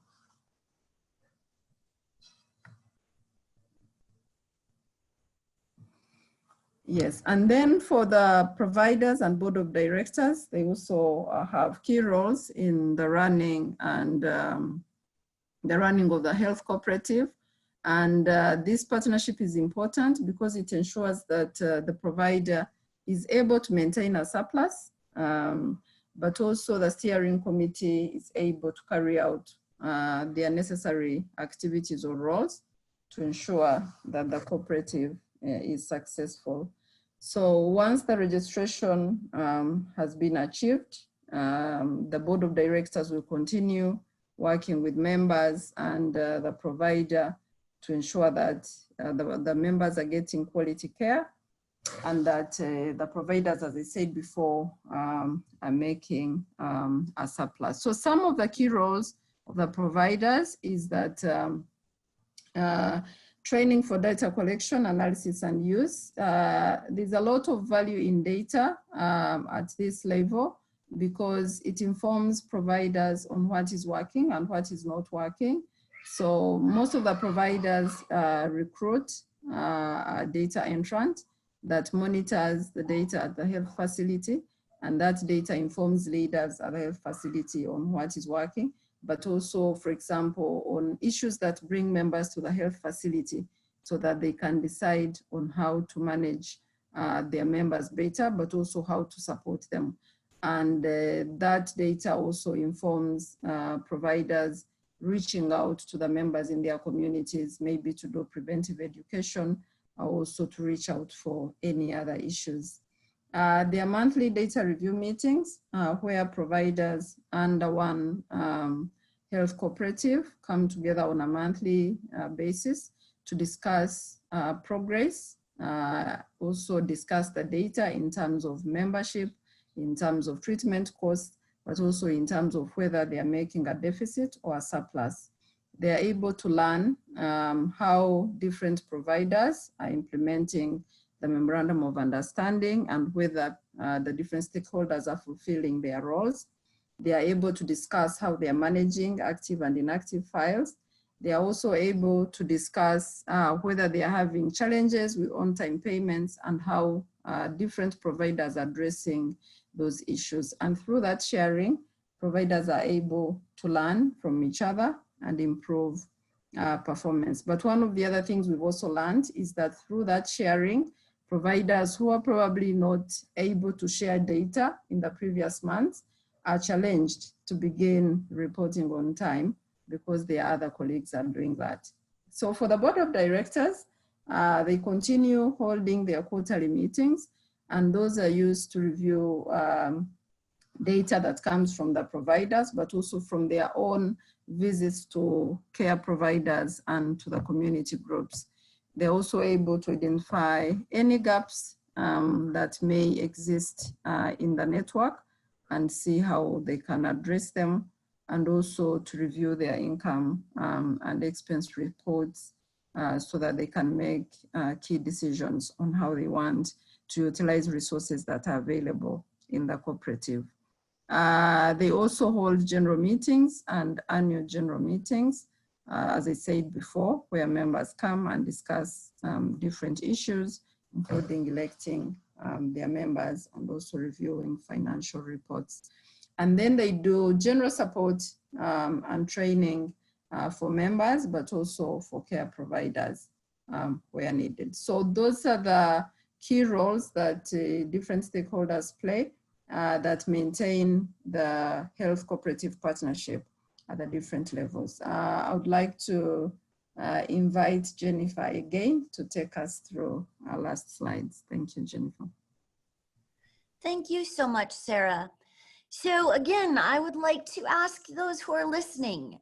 Yes, and then for the providers and board of directors, they also have key roles in the running and the running of the health cooperative. And this partnership is important because it ensures that the provider is able to maintain a surplus, but also the steering committee is able to carry out their necessary activities or roles to ensure that the cooperative is successful. So once the registration has been achieved, the board of directors will continue working with members and the provider to ensure that the members are getting quality care, and that the providers, as I said before, are making a surplus. So some of the key roles of the providers is that training for data collection, analysis, and use. There's a lot of value in data at this level because it informs providers on what is working and what is not working. So most of the providers recruit a data entrant that monitors the data at the health facility, and that data informs leaders at the health facility on what is working, but also, for example, on issues that bring members to the health facility so that they can decide on how to manage their members better, but also how to support them. And that data also informs providers reaching out to the members in their communities, maybe to do preventive education, also to reach out for any other issues. There are monthly data review meetings where providers under one health cooperative come together on a monthly basis to discuss progress, also discuss the data in terms of membership, in terms of treatment costs, but also in terms of whether they are making a deficit or a surplus. They are able to learn how different providers are implementing the memorandum of understanding and whether the different stakeholders are fulfilling their roles. They are able to discuss how they are managing active and inactive files. They are also able to discuss whether they are having challenges with on-time payments and how different providers are addressing those issues. And through that sharing, providers are able to learn from each other and improve performance. But one of the other things we've also learned is that through that sharing, providers who are probably not able to share data in the previous months are challenged to begin reporting on time because their other colleagues are doing that. So for the board of directors, they continue holding their quarterly meetings, and those are used to review data that comes from the providers, but also from their own visits to care providers and to the community groups. They're also able to identify any gaps that may exist in the network and see how they can address them, and also to review their income and expense reports so that they can make key decisions on how they want to utilize resources that are available in the cooperative. They also hold general meetings and annual general meetings, as I said before, where members come and discuss different issues, including electing their members and also reviewing financial reports. And then they do general support and training for members, but also for care providers where needed. So those are the key roles that different stakeholders play that maintain the health cooperative partnership at the different levels. I would like to invite Jennifer again to take us through our last slides. Thank you, Jennifer. Thank you so much, Sarah. So again, I would like to ask those who are listening,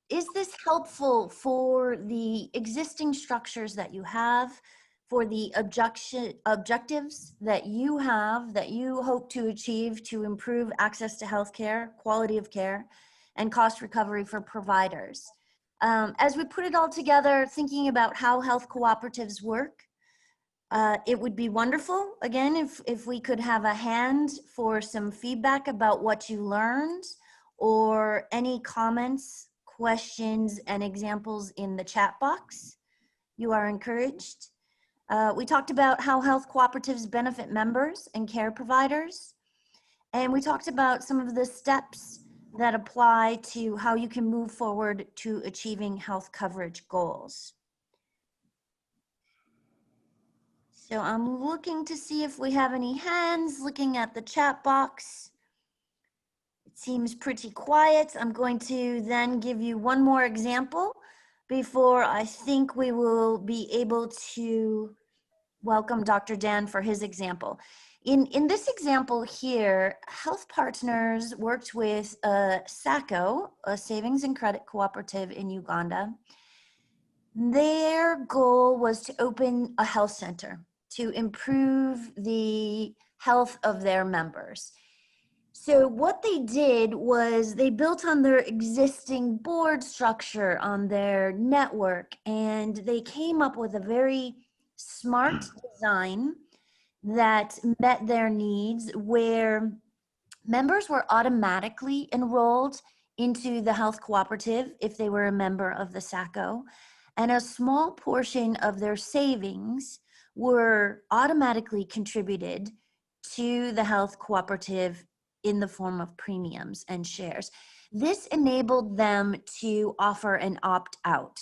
is this helpful for the existing structures that you have, for the objectives that you have, that you hope to achieve to improve access to healthcare, quality of care, and cost recovery for providers? As we put it all together, thinking about how health cooperatives work, it would be wonderful, again, if we could have a hand for some feedback about what you learned, or any comments, questions, and examples in the chat box. You are encouraged. We talked about how health cooperatives benefit members and care providers. And we talked about some of the steps that apply to how you can move forward to achieving health coverage goals. So I'm looking to see if we have any hands, looking at the chat box. It seems pretty quiet. I'm going to then give you one more example before I think we will be able to welcome Dr. Dan for his example. In this example here, Health Partners worked with SACCO, a savings and credit cooperative in Uganda, Their goal was to open a health center to improve the health of their members. So what they did was they built on their existing board structure, on their network, and they came up with a very smart design that met their needs, where members were automatically enrolled into the health cooperative if they were a member of the SACO, and a small portion of their savings were automatically contributed to the health cooperative in the form of premiums and shares. This enabled them to offer an opt-out.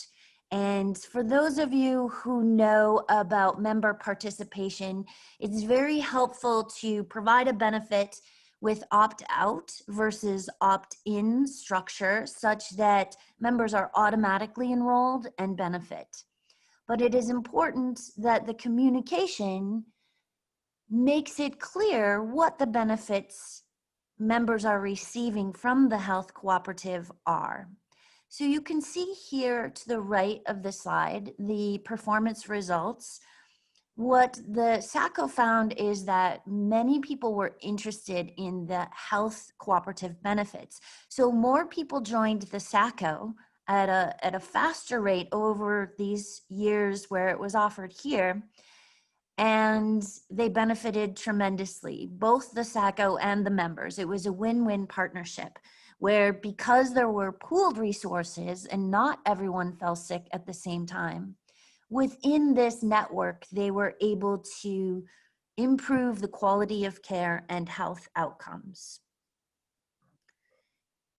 And for those of you who know about member participation, it's very helpful to provide a benefit with opt-out versus opt-in structure, such that members are automatically enrolled and benefit. But it is important that the communication makes it clear what the benefits members are receiving from the health cooperative are. So you can see here to the right of the slide, the performance results. What the SACO found is that many people were interested in the health cooperative benefits. So more people joined the SACO at a faster rate over these years where it was offered here, and they benefited tremendously, both the SACO and the members. It was a win-win partnership where, because there were pooled resources and not everyone fell sick at the same time, within this network, they were able to improve the quality of care and health outcomes.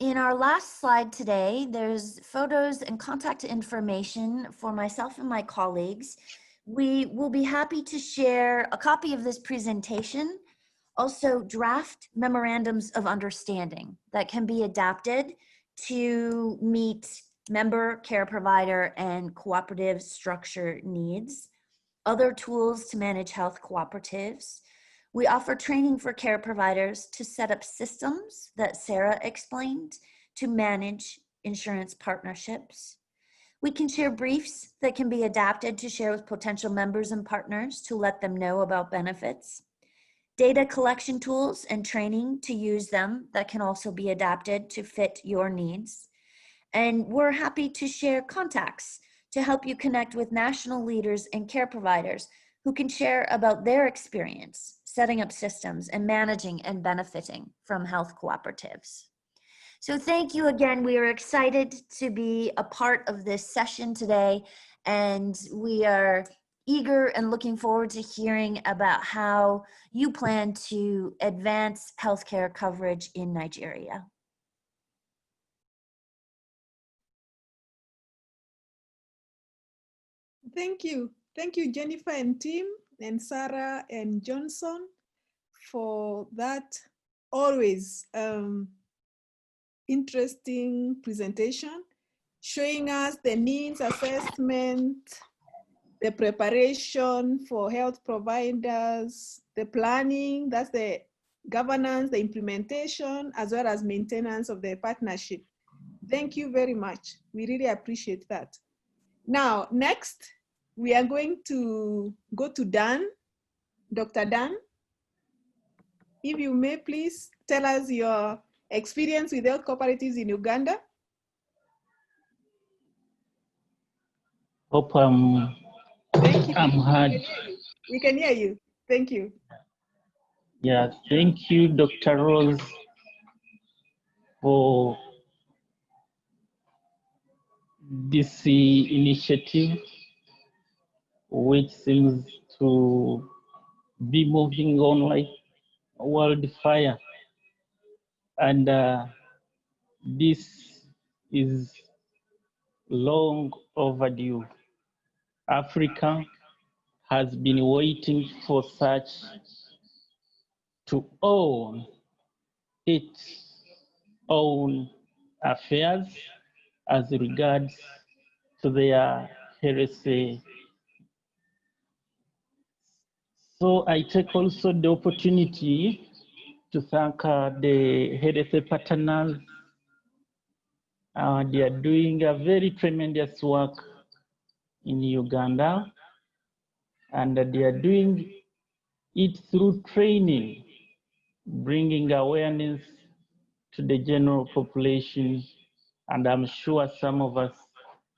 In our last slide today, there's photos and contact information for myself and my colleagues. We will be happy to share a copy of this presentation, also draft memorandums of understanding that can be adapted to meet member, care provider, and cooperative structure needs, other tools to manage health cooperatives. We offer training for care providers to set up systems that Sarah explained to manage insurance partnerships. We can share briefs that can be adapted to share with potential members and partners to let them know about benefits. Data collection tools and training to use them that can also be adapted to fit your needs. And we're happy to share contacts to help you connect with national leaders and care providers who can share about their experience setting up systems and managing and benefiting from health cooperatives. So thank you again. We are excited to be a part of this session today, and we are eager and looking forward to hearing about how you plan to advance healthcare coverage in Nigeria. Thank you. Thank you, Jennifer and Tim, and Sarah and Johnson, for that always interesting presentation, showing us the needs assessment, the preparation for health providers, the planning, that's the governance, the implementation, as well as maintenance of the partnership. Thank you very much. We really appreciate that. Now, next, we are going to go to Dan, Dr. Dan. If you may please tell us your experience with health cooperatives in Uganda. Hope I'm heard. We can hear you. Thank you. Yeah, thank you, Dr. Rose, for this initiative, which seems to be moving on like wildfire. And this is long overdue. Africa has been waiting for such to own its own affairs as regards to their heresy. So I take also the opportunity to thank the heresy partners. They are doing a very tremendous work in Uganda, and they are doing it through training, bringing awareness to the general population, and I'm sure some of us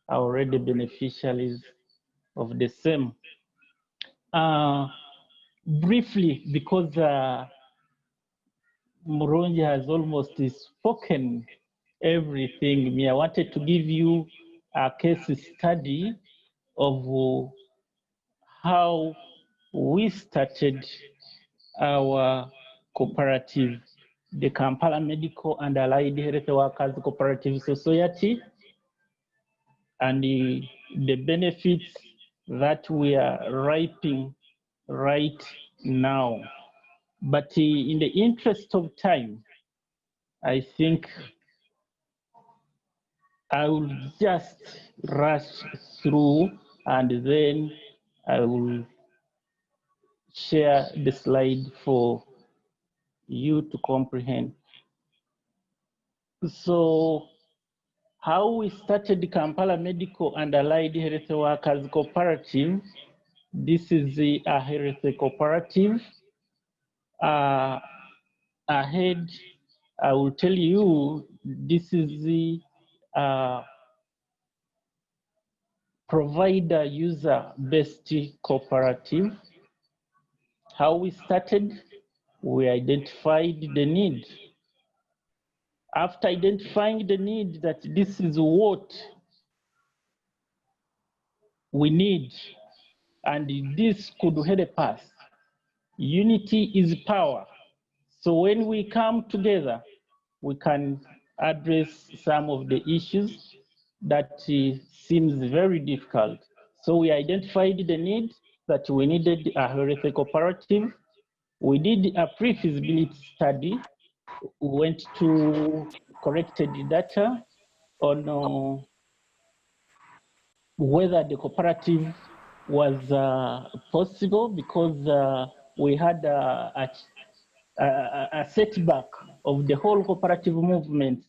are already beneficiaries of the same. Briefly, because Murungi has almost spoken everything, I wanted to give you a case study of how we started our cooperative, the Kampala Medical and Allied Health Workers Cooperative Society, and the benefits that we are reaping right now. But in the interest of time, I think I will just rush through and then I will share the slide for you to comprehend. So how we started the Kampala Medical and Allied Health Workers Cooperative. This is a health cooperative. Ahead, I will tell you, this is the provider user-based cooperative. How we started, we identified the need. After identifying the need that this is what we need, and this could help us. Unity is power. So when we come together, we can address some of the issues that seems very difficult. So we identified the need that we needed a health cooperative. We did a pre-feasibility study, went to collected data on whether the cooperative was possible, because we had a setback of the whole cooperative movement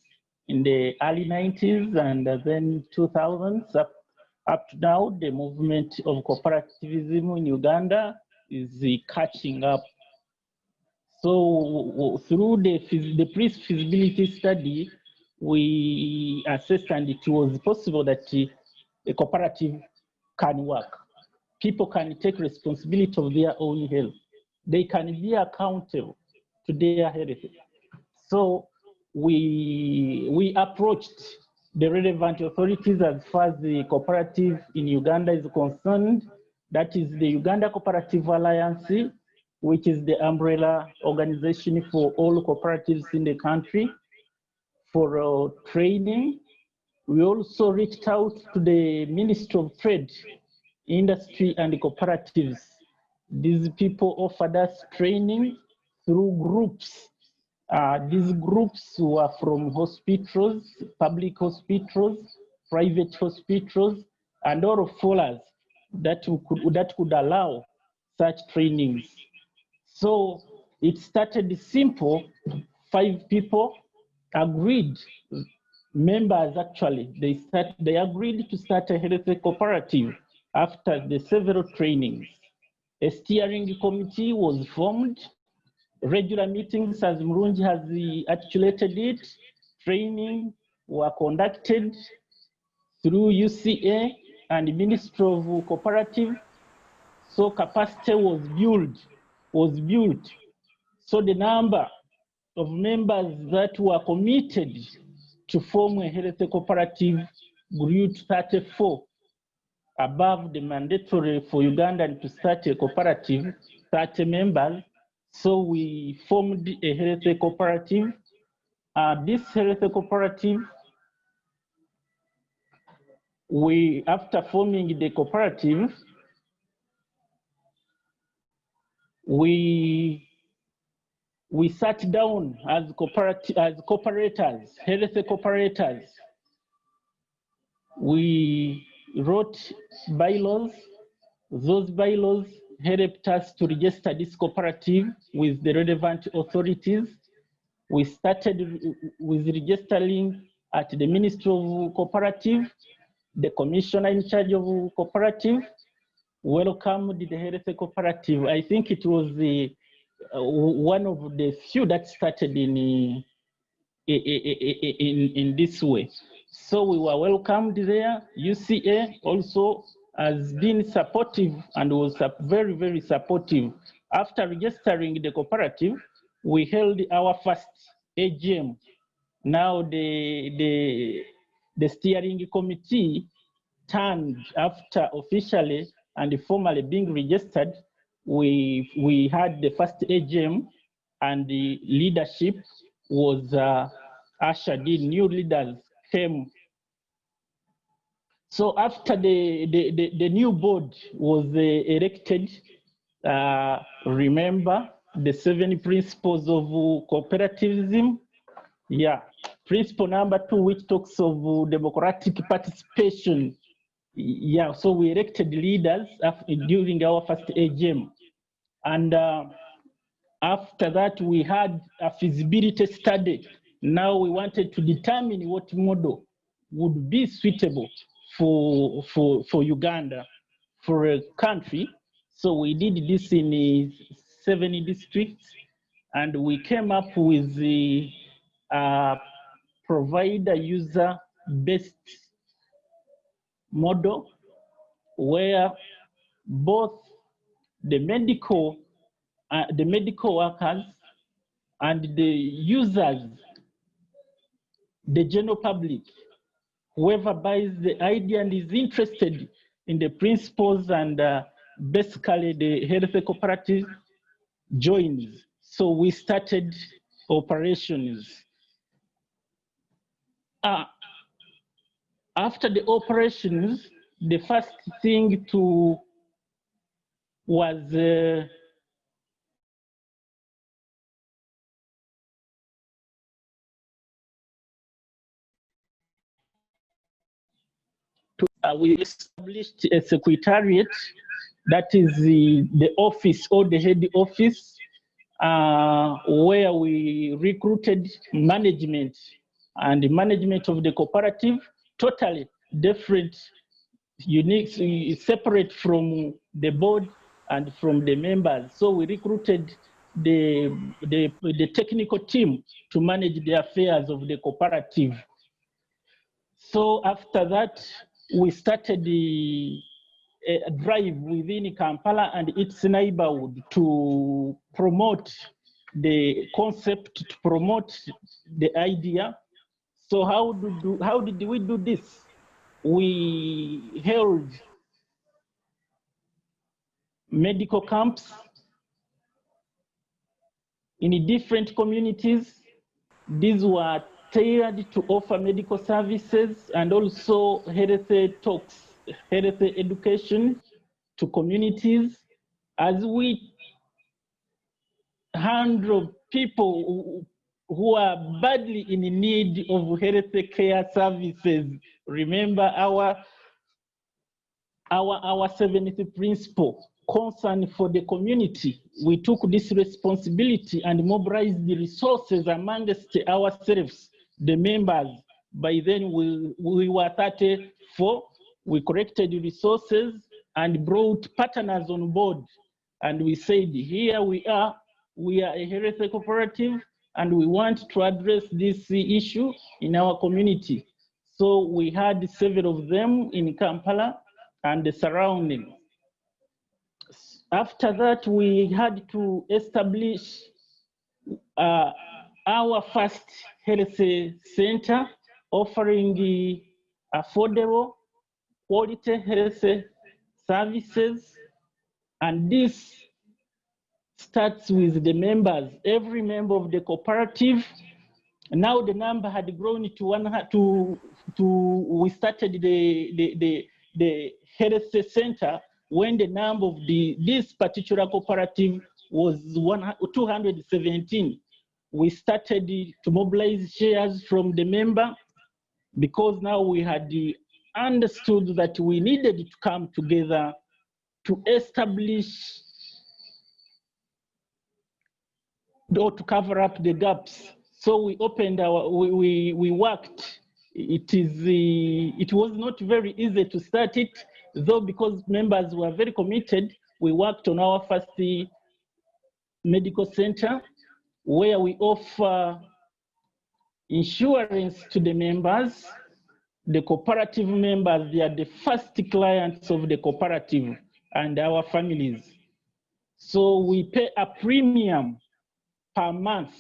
in the early 90s and then 2000s. Up to now, the movement of cooperativism in Uganda is catching up. So through the pre-feasibility study, we assessed and it was possible that a cooperative can work. People can take responsibility of their own health. They can be accountable to their health. So we approached the relevant authorities as far as the cooperative in Uganda is concerned. That is the Uganda Cooperative Alliance, which is the umbrella organization for all cooperatives in the country for training. We also reached out to the Ministry of Trade, Industry and Cooperatives. These people offered us training through groups. These groups were from hospitals, public hospitals, private hospitals, and all forums that could allow such trainings. So it started simple. 5 people agreed, members actually, they agreed to start a health cooperative after the several trainings. A steering committee was formed. Regular meetings, as Murungi has articulated it, training were conducted through UCA and Ministry of Cooperative. So capacity was built. So the number of members that were committed to form a health cooperative grew to 34, above the mandatory for Uganda to start a cooperative, 30 members. So we formed a health cooperative. This health cooperative, after forming the cooperative, we sat down as cooperators, health cooperators. We wrote bylaws. Those bylaws helped us to register this cooperative with the relevant authorities. We started with registering at the Ministry of Cooperative. the commissioner in charge of cooperative welcomed the health cooperative. I think it was the one of the few that started in this way. So we were welcomed there. UCA also has been supportive and was very, very supportive. After registering the cooperative, we held our first AGM. Now the steering committee turned after officially and formally being registered. We had the first AGM and the leadership was ushered in. New leaders came. So after the new board was elected, remember the 7 principles of cooperativism? Yeah, principle number 2, which talks of democratic participation. Yeah, so we elected leaders during our first AGM. And after that, we had a feasibility study. Now we wanted to determine what model would be suitable for Uganda, for a country. So we did this in 7 districts, and we came up with the provider user-based model where both the medical workers and the users, the general public, whoever buys the idea and is interested in the principles and basically the health cooperative joins. So we started operations. After the operations, the first thing was we established a secretariat, that is the office or the head office, where we recruited management and the management of the cooperative, totally different, unique, separate from the board and from the members. So we recruited the technical team to manage the affairs of the cooperative. So after that, we started a drive within Kampala and its neighborhood to promote the concept, to promote the idea. So how did we do this? We held medical camps in different communities. These were tailored to offer medical services and also health talks, health education to communities, as we handle people who are badly in need of health care services. Remember our 7th principle, concern for the community. We took this responsibility and mobilized the resources amongst ourselves, the members. By then we were 34. We collected resources and brought partners on board. And we said, here we are a health cooperative and we want to address this issue in our community. So we had several of them in Kampala and the surroundings. After that, we had to establish our first health center offering the affordable quality health services. And this starts with the members, every member of the cooperative. Now the number had grown to we started the health center when the number of this particular cooperative was 217. We started to mobilize shares from the member because now we had understood that we needed to come together to establish or to cover up the gaps. So we opened we worked it was not very easy to start it, though, because members were very committed. We worked on our first medical center, where we offer insurance to the members. The cooperative members, they are the first clients of the cooperative and our families. So we pay a premium per month.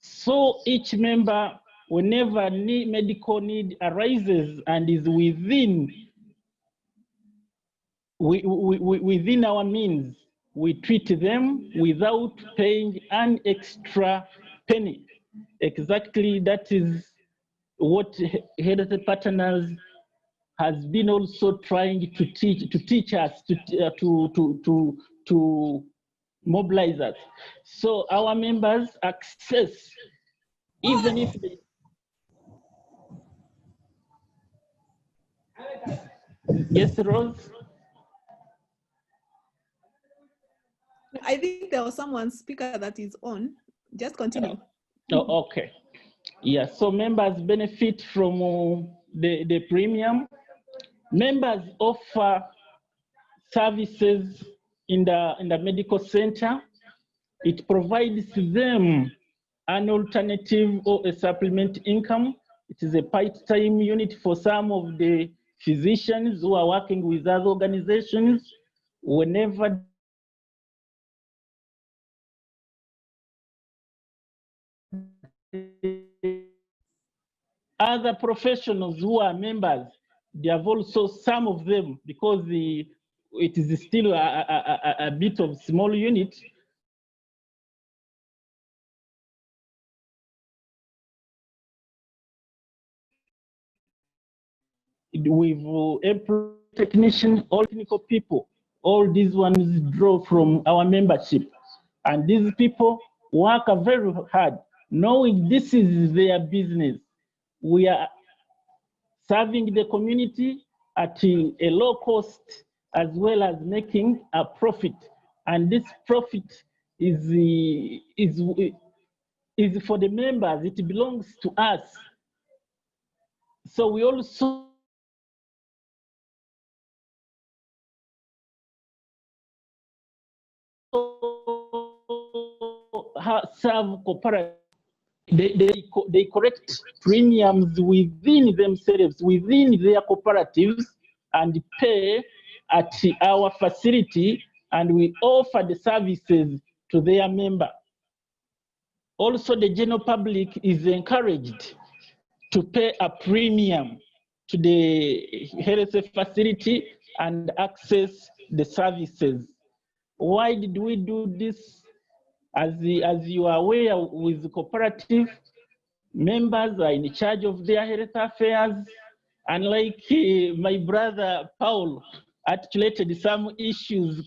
So each member, whenever medical need arises and is within our means, we treat them without paying an extra penny. Exactly, that is what Health Partners has been also trying to teach us, to mobilize us. So our members access, even if they, yes, Rose? I think there was someone's speaker that is on. Just continue. Oh, okay. Yeah, so members benefit from the premium. Members offer services in the medical center. It provides them an alternative or a supplement income. It is a part-time unit for some of the physicians who are working with other organizations. Whenever other professionals who are members, they have also, some of them, because it is still a bit of small unit, with employed technicians, all clinical people, all these ones draw from our membership. And these people work very hard, knowing this is their business. We are serving the community at a low cost, as well as making a profit. And this profit is for the members, it belongs to us. So we also serve cooperative. They correct premiums within themselves, within their cooperatives, and pay at our facility, and we offer the services to their member. Also, the general public is encouraged to pay a premium to the health facility and access the services. Why did we do this? As you are aware, with the cooperative, members are in charge of their health affairs. Unlike my brother Paul articulated some issues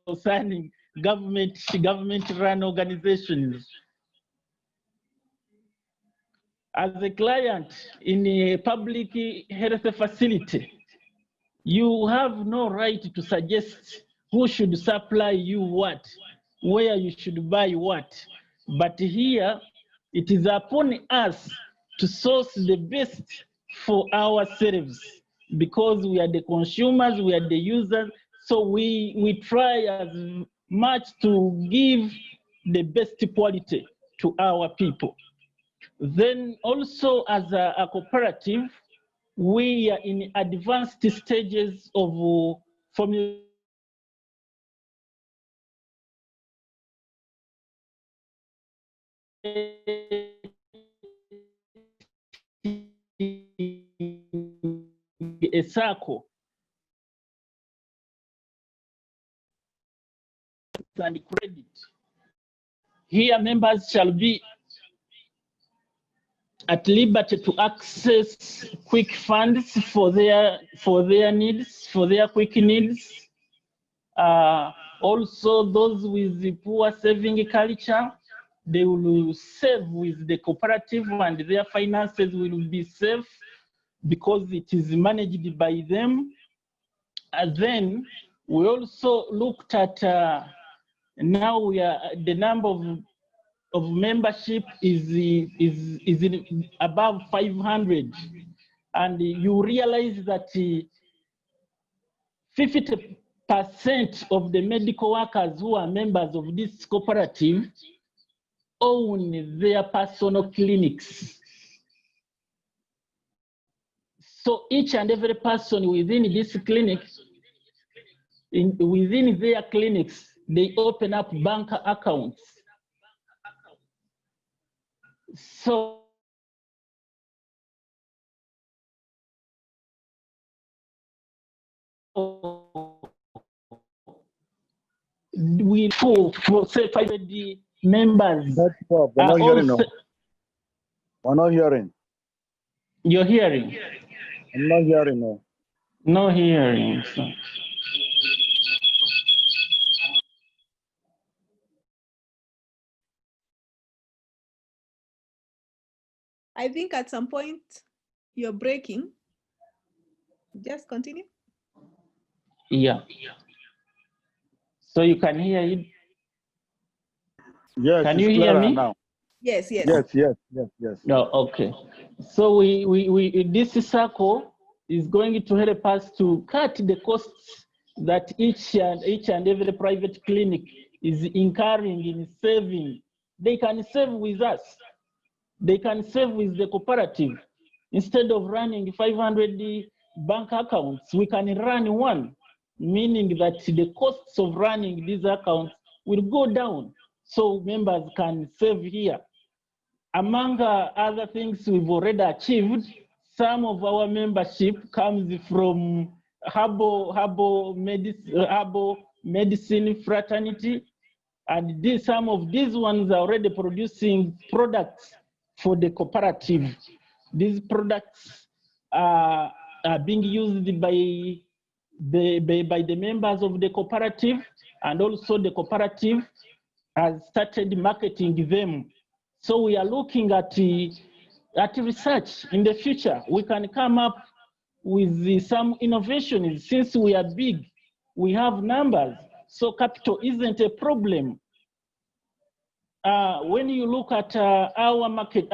concerning government-run organizations. As a client in a public health facility, you have no right to suggest who should supply you what, where you should buy what. But here, it is upon us to source the best for ourselves, because we are the consumers, we are the users. So we try as much to give the best quality to our people. Then also, as a cooperative, we are in advanced stages of formulating a circle and credit. Here, members shall be at liberty to access quick funds for their needs, for their quick needs. Also, those with the poor saving culture, they will save with the cooperative, and their finances will be safe because it is managed by them. And then we also looked at now the number of membership is above 500. and you realize that 50% of the medical workers who are members of this cooperative own their personal clinics. So each and every person within this clinic, within their clinics, they open up bank accounts. So we for say 500 members. We're not hearing. No. We're not hearing. You're hearing? I'm not hearing. No. No hearing. So. I think at some point you're breaking. Just continue. Yeah. So you can hear it? Yes. Can you hear me? Now. Yes, yes. Yes. No, okay. So we this circle is going to help us to cut the costs that each and every private clinic is incurring in saving. They can save with us. They can save with the cooperative. Instead of running 500 bank accounts, we can run one, meaning that the costs of running these accounts will go down, so members can save here. Among other things we've already achieved, some of our membership comes from herbal medicine fraternity, and some of these ones are already producing products for the cooperative. These products are being used by the members of the cooperative, and also the cooperative has started marketing them. So we are looking at research in the future. We can come up with some innovations. Since we are big, we have numbers, so capital isn't a problem. When you look at our market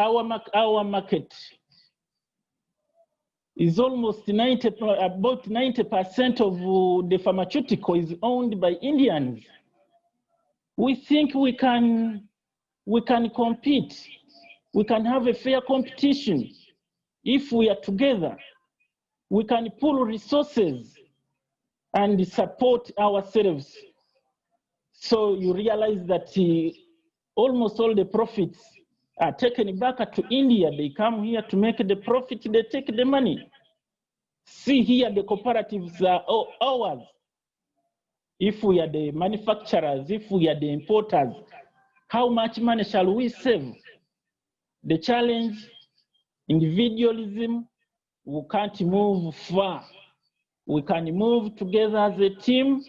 is almost about 90% of the pharmaceutical is owned by Indians. We think we can compete. We can have a fair competition. If we are together, we can pool resources and support ourselves. So you realize that almost all the profits are taken back to India. They come here to make the profit, they take the money. See here, the cooperatives are ours. If we are the manufacturers, if we are the importers, how much money shall we save? The challenge, individualism, we can't move far. We can move together as a team,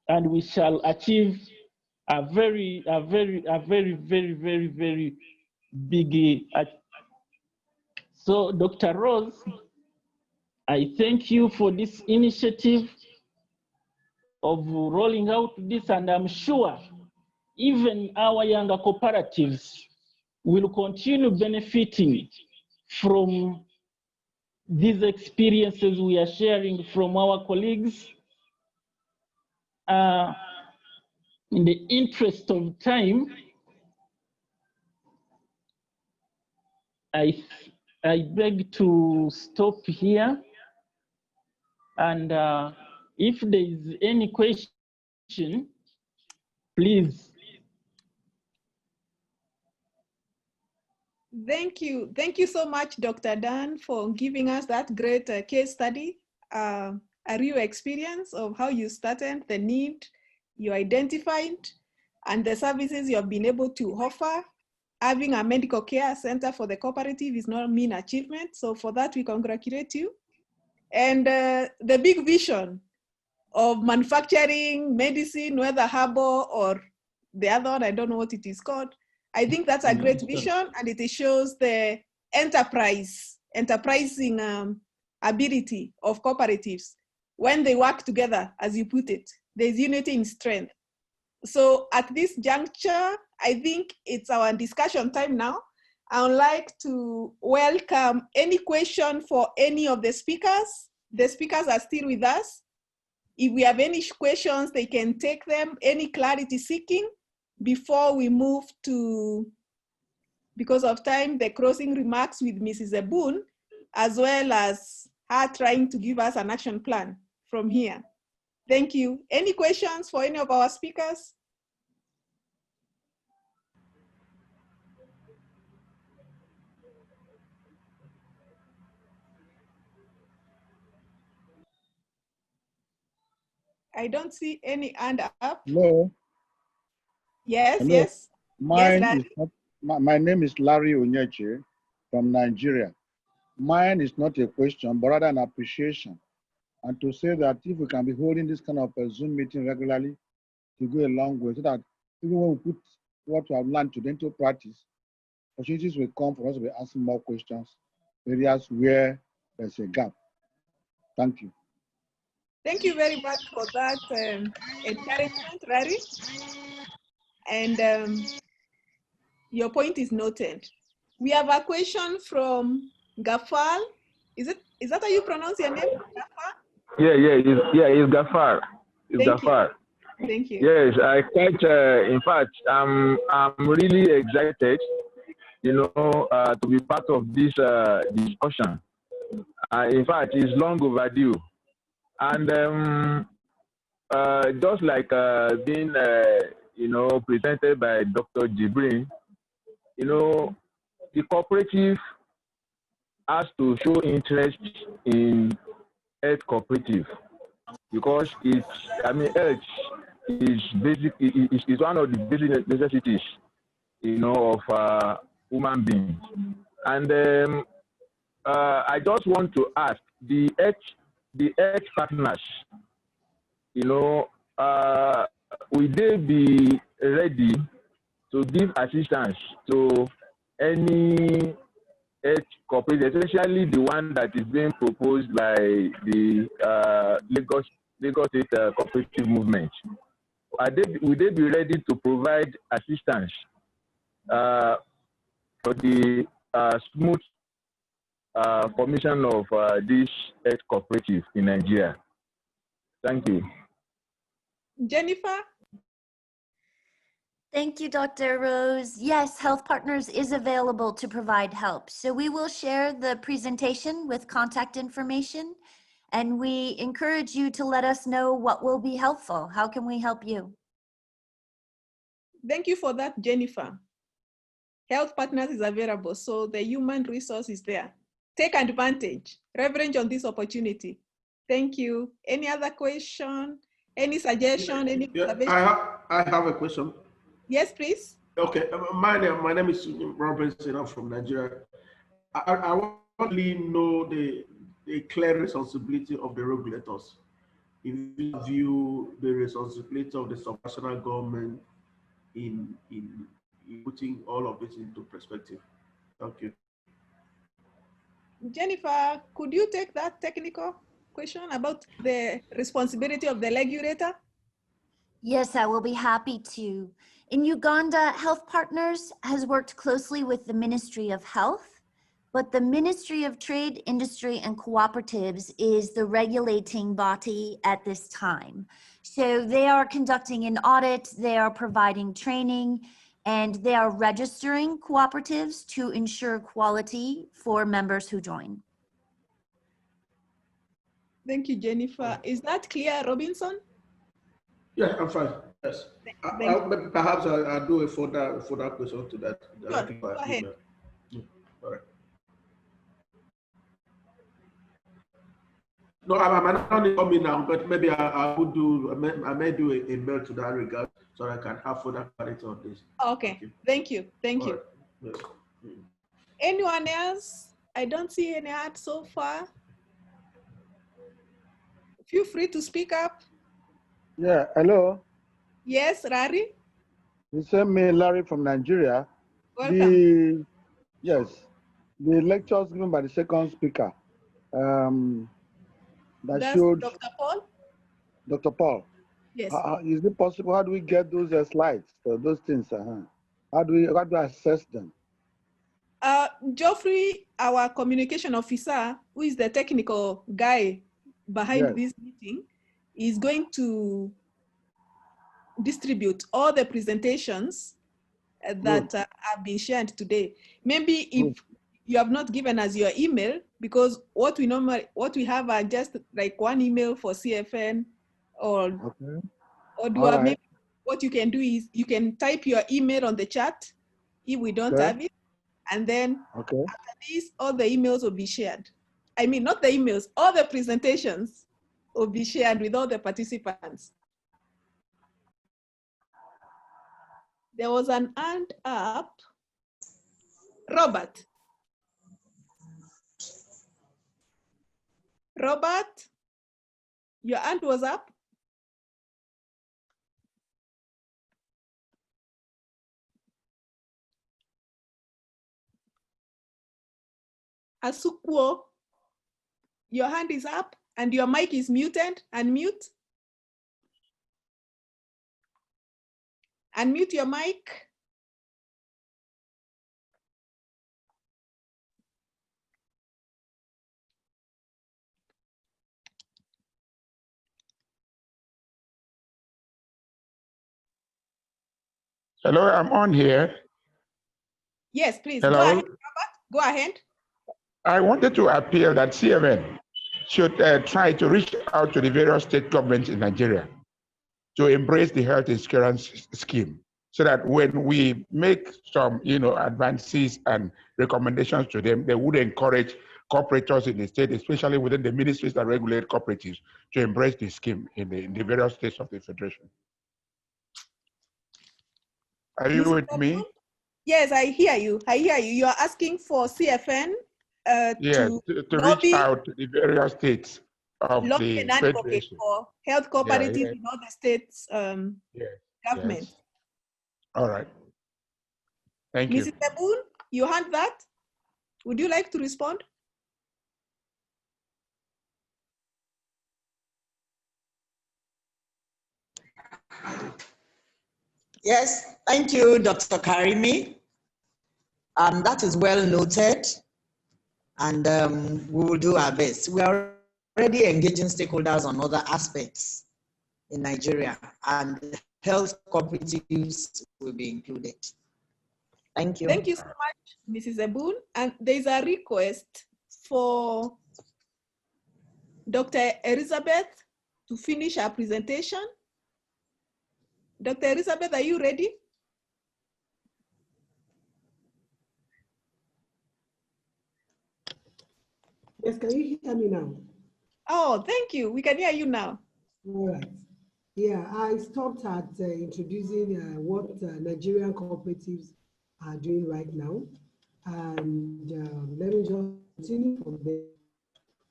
and we shall achieve a very big. So, Dr. Rose, I thank you for this initiative of rolling out this, and I'm sure even our younger cooperatives will continue benefiting from these experiences we are sharing from our colleagues. In the interest of time, I beg to stop here, and if there is any question, please. Thank you so much, Dr. Dan, for giving us that great case study, a real experience of how you started, the need you identified, and the services you have been able to offer. Having a medical care center for the cooperative is not a mean achievement, so for that we congratulate you. And the big vision of manufacturing medicine, whether herbal or the other one, I don't know what it is called. I think that's a great vision, and it shows the enterprising ability of cooperatives. When they work together, as you put it, there's unity in strength. So at this juncture, I think it's our discussion time now. I would like to welcome any question for any of the speakers. The speakers are still with us. If we have any questions, they can take them, any clarity seeking before we move to, because of time, the closing remarks with Mrs. Ebun, as well as her trying to give us an action plan from here. Thank you. Any questions for any of our speakers? I don't see any hand up. Hello. Yes, Hello. yes. Mine yes, is not, my name is Larry Onyeche from Nigeria. Mine is not a question, but rather an appreciation. And to say that if we can be holding this kind of a Zoom meeting regularly, to go a long way, so that even when we put what we have learned today into practice, opportunities will come for us to be asking more questions, areas where there's a gap. Thank you. Thank you very much for that encouragement, Larry. And your point is noted. We have a question from Gafal. Is that how you pronounce your name? Gafal? It's Gafar. It's Thank Gafar. you. Thank you. Yes, I quite. In fact, I'm really excited, to be part of this discussion. In fact, it's long overdue, and just like being, presented by Dr. Jibrin, the cooperative has to show interest in health cooperative because health is basic. Is one of the basic necessities, of human beings. And I just want to ask the health partners, will they be ready to give assistance to any health cooperative, especially the one that is being proposed by the Lagos State Cooperative Movement? Will they be ready to provide assistance for the smooth formation of this health cooperative in Nigeria? Thank you. Jennifer? Thank you, Dr. Rose. Yes, Health Partners is available to provide help. So we will share the presentation with contact information, and we encourage you to let us know what will be helpful. How can we help you? Thank you for that, Jennifer. Health Partners is available, so the human resource is there. Take advantage, leverage on this opportunity. Thank you. Any other question? Any suggestion? Any observation? I have a question. Yes, please. Okay, my name is Robinson. I'm from Nigeria. I want to really know the clear responsibility of the regulators. If you view the responsibility of the subnational government in putting all of this into perspective. Thank you. Jennifer, could you take that technical question about the responsibility of the regulator? Yes, I will be happy to. In Uganda, Health Partners has worked closely with the Ministry of Health, but the Ministry of Trade, Industry, and Cooperatives is the regulating body at this time. So they are conducting an audit, they are providing training, and they are registering cooperatives to ensure quality for members who join. Thank you, Jennifer. Is that clear, Robinson? Yeah, I'm fine. Yes. Perhaps I'll do a further question to that. Sure. Go ahead. All right. No, I might not coming now, but maybe I may do a mail to that regard so I can have further clarity on this. Okay. Thank you. Thank you. Right. Yes. Anyone else? I don't see any hand so far. Feel free to speak up. Yeah, hello. Yes, Rari? It's me, Larry from Nigeria. Welcome. The lectures given by the second speaker that showed Dr. Paul? Dr. Paul. Yes. Is it possible? How do we get those slides, those things? How do we assess them? Geoffrey, our communication officer, who is the technical guy behind this meeting, is going to distribute all the presentations that have been shared today. Maybe if you have not given us your email, because what we have are just like one email for CFN, or maybe what you can do is you can type your email on the chat if we don't have it, and then after this, all the emails will be shared. I mean, not the emails, all the presentations will be shared with all the participants. There was an hand up. Robert. Robert, your hand was up. Asukwo, your hand is up and your mic is muted. Unmute. Unmute your mic. Hello, I'm on here. Yes, please. Hello? Go ahead, Robert. Go ahead. I wanted to appeal that CFN should try to reach out to the various state governments in Nigeria to embrace the health insurance scheme, so that when we make some, advances and recommendations to them, they would encourage cooperators in the state, especially within the ministries that regulate cooperatives, to embrace the scheme in the various states of the federation. Are you with me? Yes, I hear you. I hear you. You are asking for CFN to reach out to the various states of the federation for health cooperatives in all the states government. Yes. All right. Thank you. Mrs. Ebun, you heard that? Would you like to respond? Yes, thank you, Dr. Karimi. That is well noted, and we will do our best. We are already engaging stakeholders on other aspects in Nigeria, and health cooperatives will be included. Thank you. Thank you so much, Mrs. Ebun. And there's a request for Dr. Elizabeth to finish her presentation. Dr. Elizabeth, are you ready? Yes, can you hear me now? Oh, thank you. We can hear you now. All right. Yeah, I stopped at introducing what Nigerian cooperatives are doing right now. And let me just continue from there.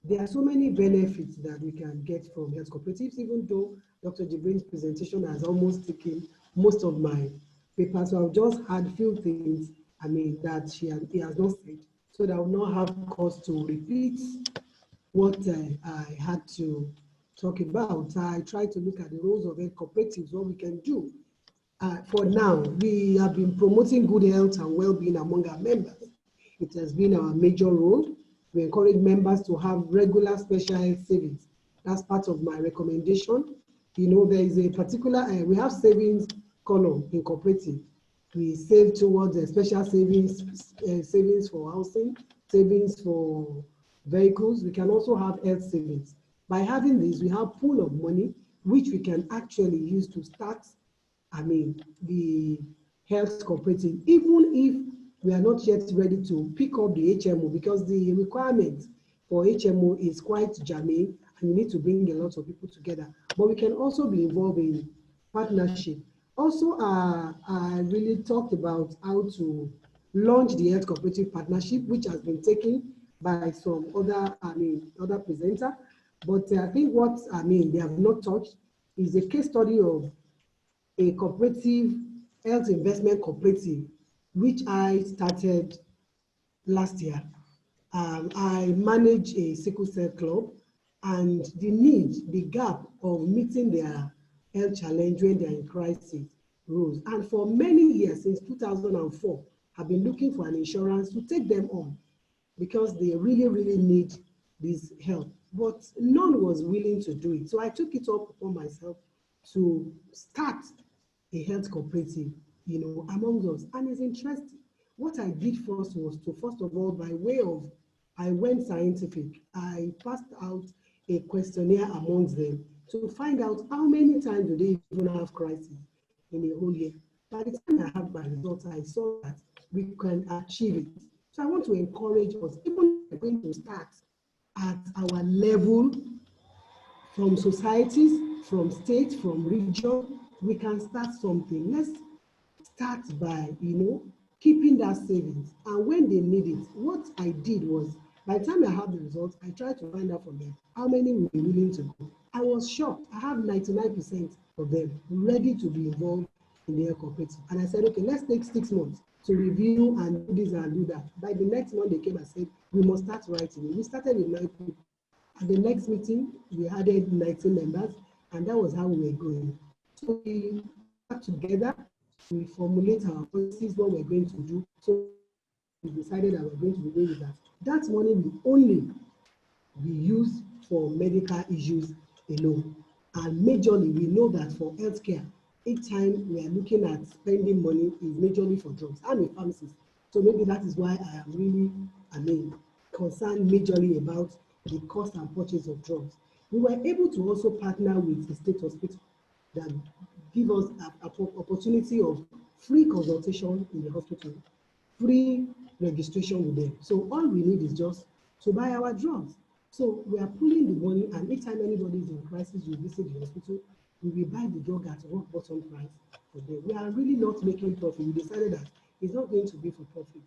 There are so many benefits that we can get from health cooperatives, even though Dr. Jibrin's presentation has almost taken most of my paper. So I've just had a few things, that he has not said, so that I will not have cause to repeat what I had to talk about. I try to look at the roles of health cooperatives, what we can do. For now, we have been promoting good health and well-being among our members. It has been our major role. We encourage members to have regular special health savings. That's part of my recommendation. There is a particular, we have savings column in cooperative. We save towards a special savings, savings for housing, savings for vehicles. We can also have health savings. By having this, we have pool of money, which we can actually use to start, the health cooperative, even if we are not yet ready to pick up the HMO, because the requirement for HMO is quite germane and you need to bring a lot of people together. But we can also be involved in partnership. Also, I really talked about how to launch the health cooperative partnership, which has been taken by some other, other presenter. But I think what, they have not touched is a case study of a cooperative, health investment cooperative, which I started last year. I manage a sickle cell club, and the gap of meeting their health challenge when they're in crisis rose. And for many years, since 2004, have been looking for an insurance to take them on because they really, really need this help. But none was willing to do it. So I took it up upon myself to start a health cooperative, you know, among us. And it's interesting. What I did first was to, first of all, by way of, I went scientific. I passed out a questionnaire amongst them to find out how many times do they even have crisis in a whole year. By the time I had my results, I saw that we can achieve it. So I want to encourage us, even if we're going to start at our level, from societies, from state, from region, we can start something. Let's start by, you know, keeping that savings. And when they need it, what I did was, by the time I had the results, I tried to find out from them how many will be willing to go. I was shocked. I have 99% of them ready to be involved in their cooperative. And I said, okay, let's take 6 months to review and do this and do that. By the next month, they came and said, we must start writing. We started with 9 people. At the next meeting, we added 19 members, and that was how we were going. So we got together, we formulate our policies, what we're going to do. So we decided that we're going to be doing that. That money will only be used for medical issues alone. And majorly, we know that for healthcare, each time we are looking at spending money is majorly for drugs. I'm a pharmacist, so maybe that is why I am really, concerned majorly about the cost and purchase of drugs. We were able to also partner with the state hospital that give us an opportunity of free consultation in the hospital, free registration with them. So all we need is just to buy our drugs. So we are pulling the money, and each time anybody is in crisis, we visit the hospital, we will buy the drug at rock bottom price for them. We are really not making profit. We decided that it's not going to be for profit.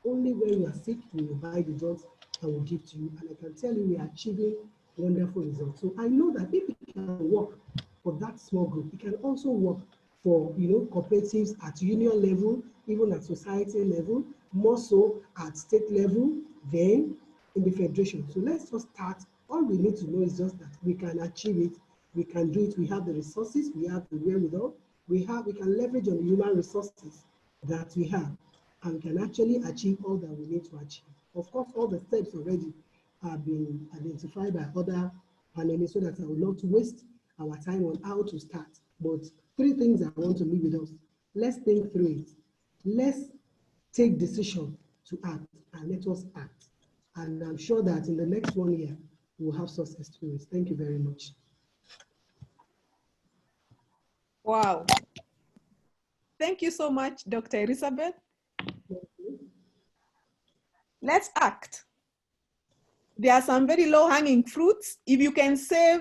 Only when you are sick, we will buy the drugs and will give to you. And I can tell you, we are achieving wonderful results. So I know that if it can work for that small group, it can also work for, you know, cooperatives at union level, even at society level, more so at state level, then in the federation. So let's just start. All we need to know is just that we can achieve it, we can do it, we have the resources, we have the wherewithal, we can leverage on the human resources that we have, and we can actually achieve all that we need to achieve. Of course, all the steps already have been identified by other panelists so that I will not waste our time on how to start. But 3 things I want to leave with us. Let's think through it. Let's take decision to act, and let us act. And I'm sure that in the next 1 year, we'll have success stories. Thank you very much. Wow. Thank you so much, Dr. Elizabeth. Let's act. There are some very low-hanging fruits. If you can save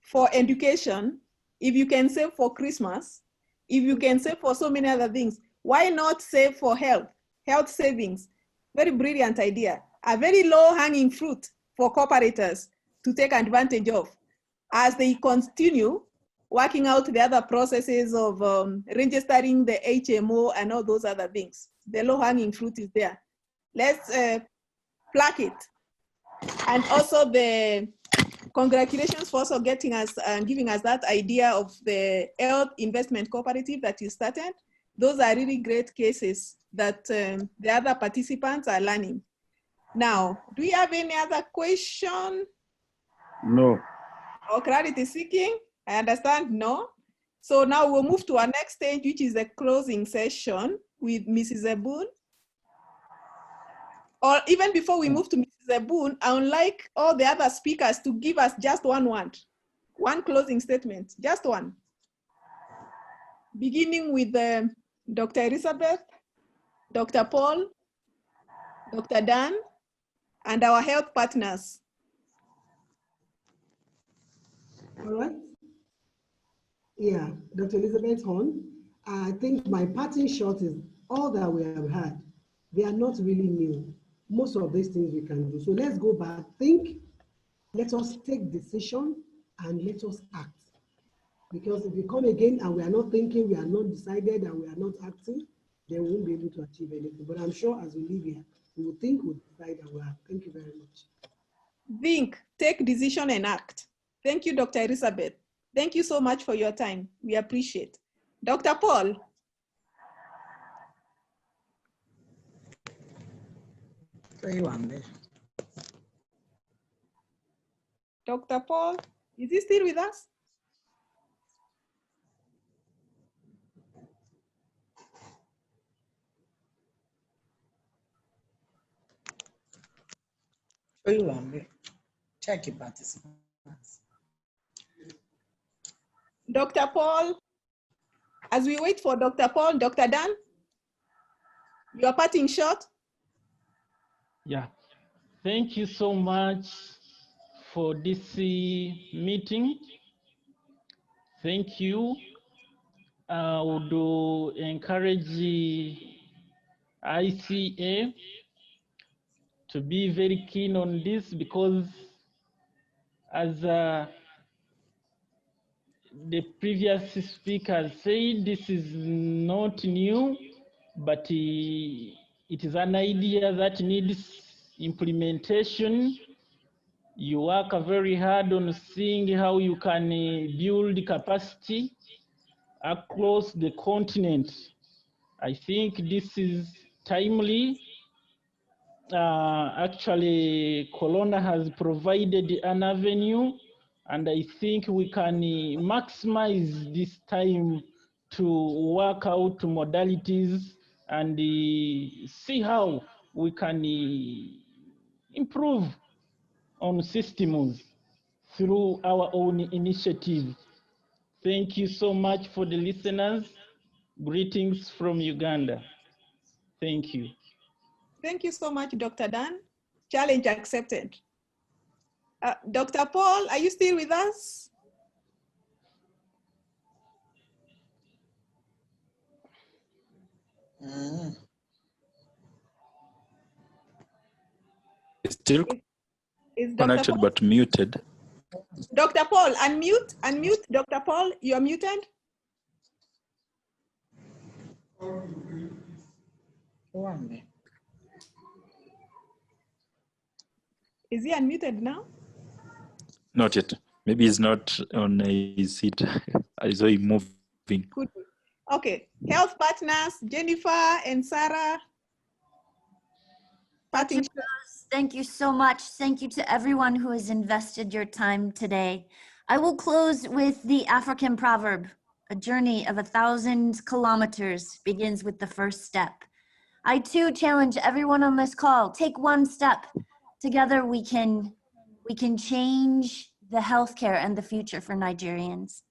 for education, if you can save for Christmas, if you can save for so many other things, why not save for health? Health savings, very brilliant idea. A very low-hanging fruit for cooperators to take advantage of as they continue working out the other processes of registering the HMO and all those other things. The low-hanging fruit is there. Let's pluck it. And also the congratulations for also getting us and giving us that idea of the health investment cooperative that you started. Those are really great cases that the other participants are learning. Now, do you have any other question? No. Or clarity seeking? I understand, no. So now we'll move to our next stage, which is the closing session with Mrs. Ebun. Or even before we move to Mrs. Ebun, I would like all the other speakers to give us just one word, one closing statement, just one. Beginning with Dr. Elizabeth, Dr. Paul, Dr. Dan, and our health partners. All right. Yeah, Dr. Elizabeth Horn, I think my parting shot is all that we have had. They are not really new. Most of these things we can do. So let's go back, think, let us take decision, and let us act. Because if we come again and we are not thinking, we are not decided, and we are not acting, then we won't be able to achieve anything. But I'm sure as we leave here, we will think, we'll decide, and we'll act. Thank you very much. Think, take decision, and act. Thank you, Dr. Elizabeth. Thank you so much for your time. We appreciate. Dr. Paul. Dr. Paul, is he still with us? Check your participants. Dr. Paul, as we wait for Dr. Paul, Dr. Dan, your parting shot. Yeah, thank you so much for this meeting. Thank you. I would encourage ICA to be very keen on this, because as the previous speaker said, this is not new, but it is an idea that needs implementation. You work very hard on seeing how you can build capacity across the continent. I think this is timely. Actually, Corona has provided an avenue, and I think we can maximize this time to work out modalities and see how we can improve on systems through our own initiative. Thank you so much for the listeners. Greetings from Uganda. Thank you. Thank you so much, Dr. Dan. Challenge accepted. Dr. Paul, are you still with us? Still Is connected Paul? but muted. Dr. Paul, unmute, unmute. Dr. Paul, you're muted. Is he unmuted now? Not yet. Maybe he's not on his seat. I saw him moving. Good. Okay. Health partners, Jennifer and Sarah. Thank you so much. Thank you to everyone who has invested your time today. I will close with the African proverb, a journey of 1,000 kilometers begins with the first step. I too challenge everyone on this call, take one step. Together we can change the healthcare and the future for Nigerians.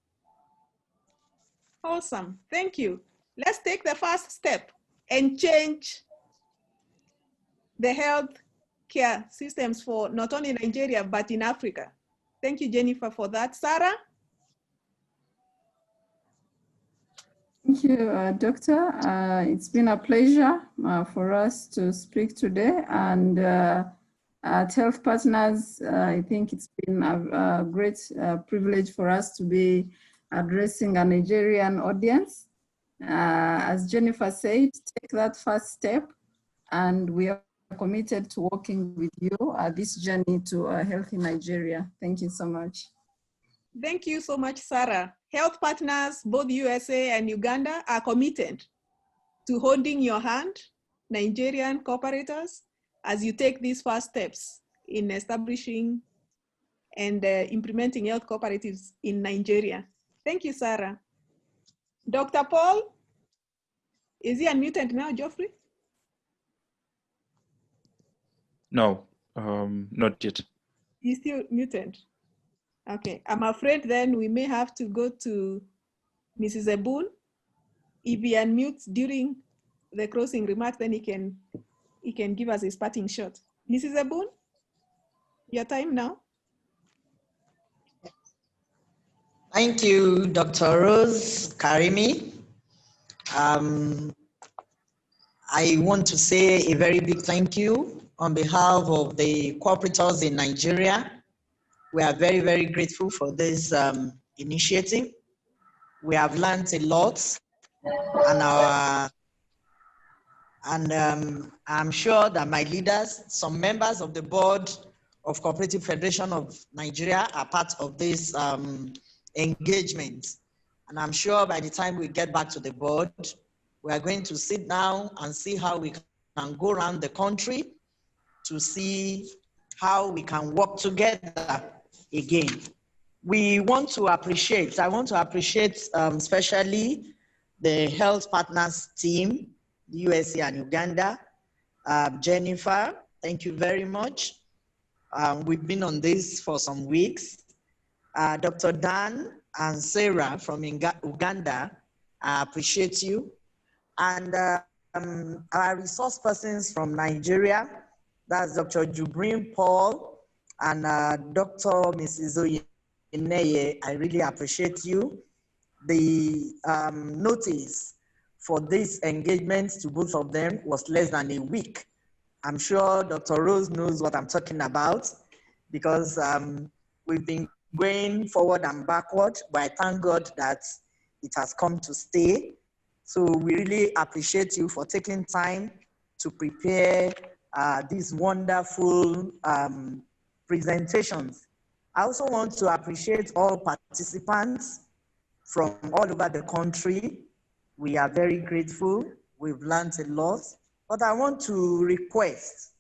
Awesome, thank you. Let's take the first step and change the health care systems for not only Nigeria, but in Africa. Thank you, Jennifer, for that. Sarah? Thank you, Doctor. It's been a pleasure for us to speak today. And at Health Partners, I think it's been a great privilege for us to be addressing a Nigerian audience. As Jennifer said, take that first step, and we are committed to working with you this journey to a healthy Nigeria. Thank you so much. Thank you so much, Sarah. Health Partners, both USA and Uganda, are committed to holding your hand, Nigerian cooperators, as you take these first steps in establishing and implementing health cooperatives in Nigeria. Thank you, Sarah. Dr. Paul, is he unmuted now, Geoffrey? No, not yet. He's still muted. Okay, I'm afraid then we may have to go to Mrs. Ebun. If he unmutes during the closing remarks, then he can give us his parting shot. Mrs. Ebun, your time now. Thank you, Dr. Rose Karimi. I want to say a very big thank you on behalf of the cooperators in Nigeria. We are very, very grateful for this initiative. We have learned a lot, and I'm sure that my leaders, some members of the board of Cooperative Federation of Nigeria are part of this engagement. And I'm sure by the time we get back to the board, we are going to sit down and see how we can go around the country to see how we can work together again. I want to appreciate especially the health partners team, the USA and Uganda. Jennifer, thank you very much. We've been on this for some weeks. Dr. Dan and Sarah from Uganda, I appreciate you. And our resource persons from Nigeria, that's Dr. Jubrin Paul and Dr. Mrs. Oyineye, I really appreciate you. The notice for this engagement to both of them was less than a week. I'm sure Dr. Rose knows what I'm talking about because we've been going forward and backward, but I thank God that it has come to stay. So we really appreciate you for taking time to prepare these wonderful presentations. I also want to appreciate all participants from all over the country. We are very grateful. We've learned a lot. But I want to request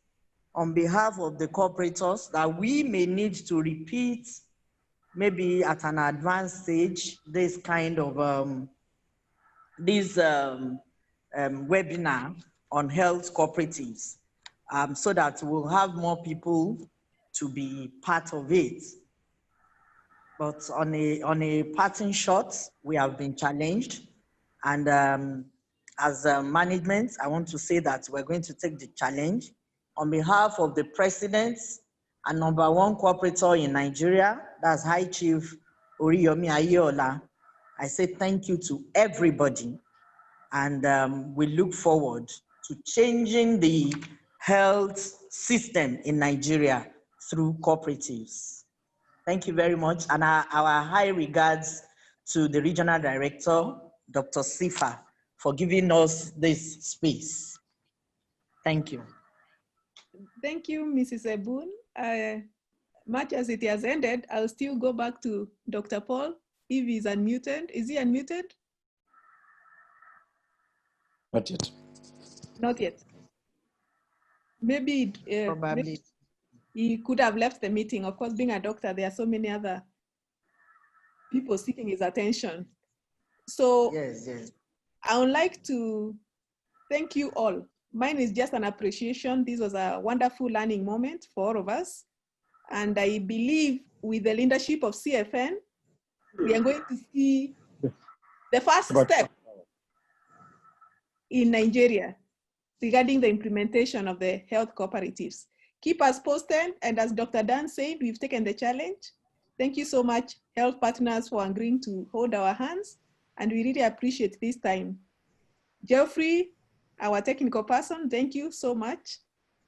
on behalf of the cooperators that we may need to repeat, maybe at an advanced stage, this kind of webinar on health cooperatives so that we'll have more people to be part of it. But on a parting shot, we have been challenged. And as management, I want to say that we're going to take the challenge. On behalf of the president and #1 cooperator in Nigeria, that's High Chief Oriyomi Ayeola, I say thank you to everybody. And we look forward to changing the health system in Nigeria through cooperatives. Thank you very much. And our high regards to the regional director, Dr. Sifa, for giving us this space. Thank you. Thank you, Mrs. Ebun. Much as it has ended, I'll still go back to Dr. Paul if he's unmuted. Is he unmuted? Not yet. Not yet. Maybe, Probably. He could have left the meeting. Of course, being a doctor, there are so many other people seeking his attention. So yes. I would like to thank you all. Mine is just an appreciation. This was a wonderful learning moment for all of us. And I believe with the leadership of CFN, we are going to see the first step in Nigeria regarding the implementation of the health cooperatives. Keep us posted, and as Dr. Dan said, we've taken the challenge. Thank you so much, health partners, for agreeing to hold our hands, and we really appreciate this time. Geoffrey, our technical person, thank you so much.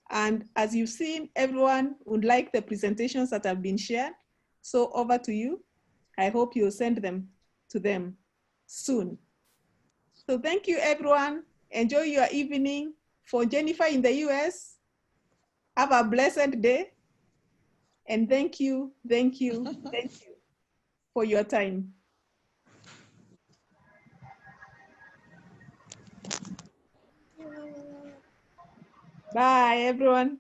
And as you've seen, everyone would like the presentations that have been shared. So over to you. I hope you'll send them to them soon. So thank you, everyone. Enjoy your evening. For Jennifer in the US, have a blessed day. And thank you for your time. Bye, everyone.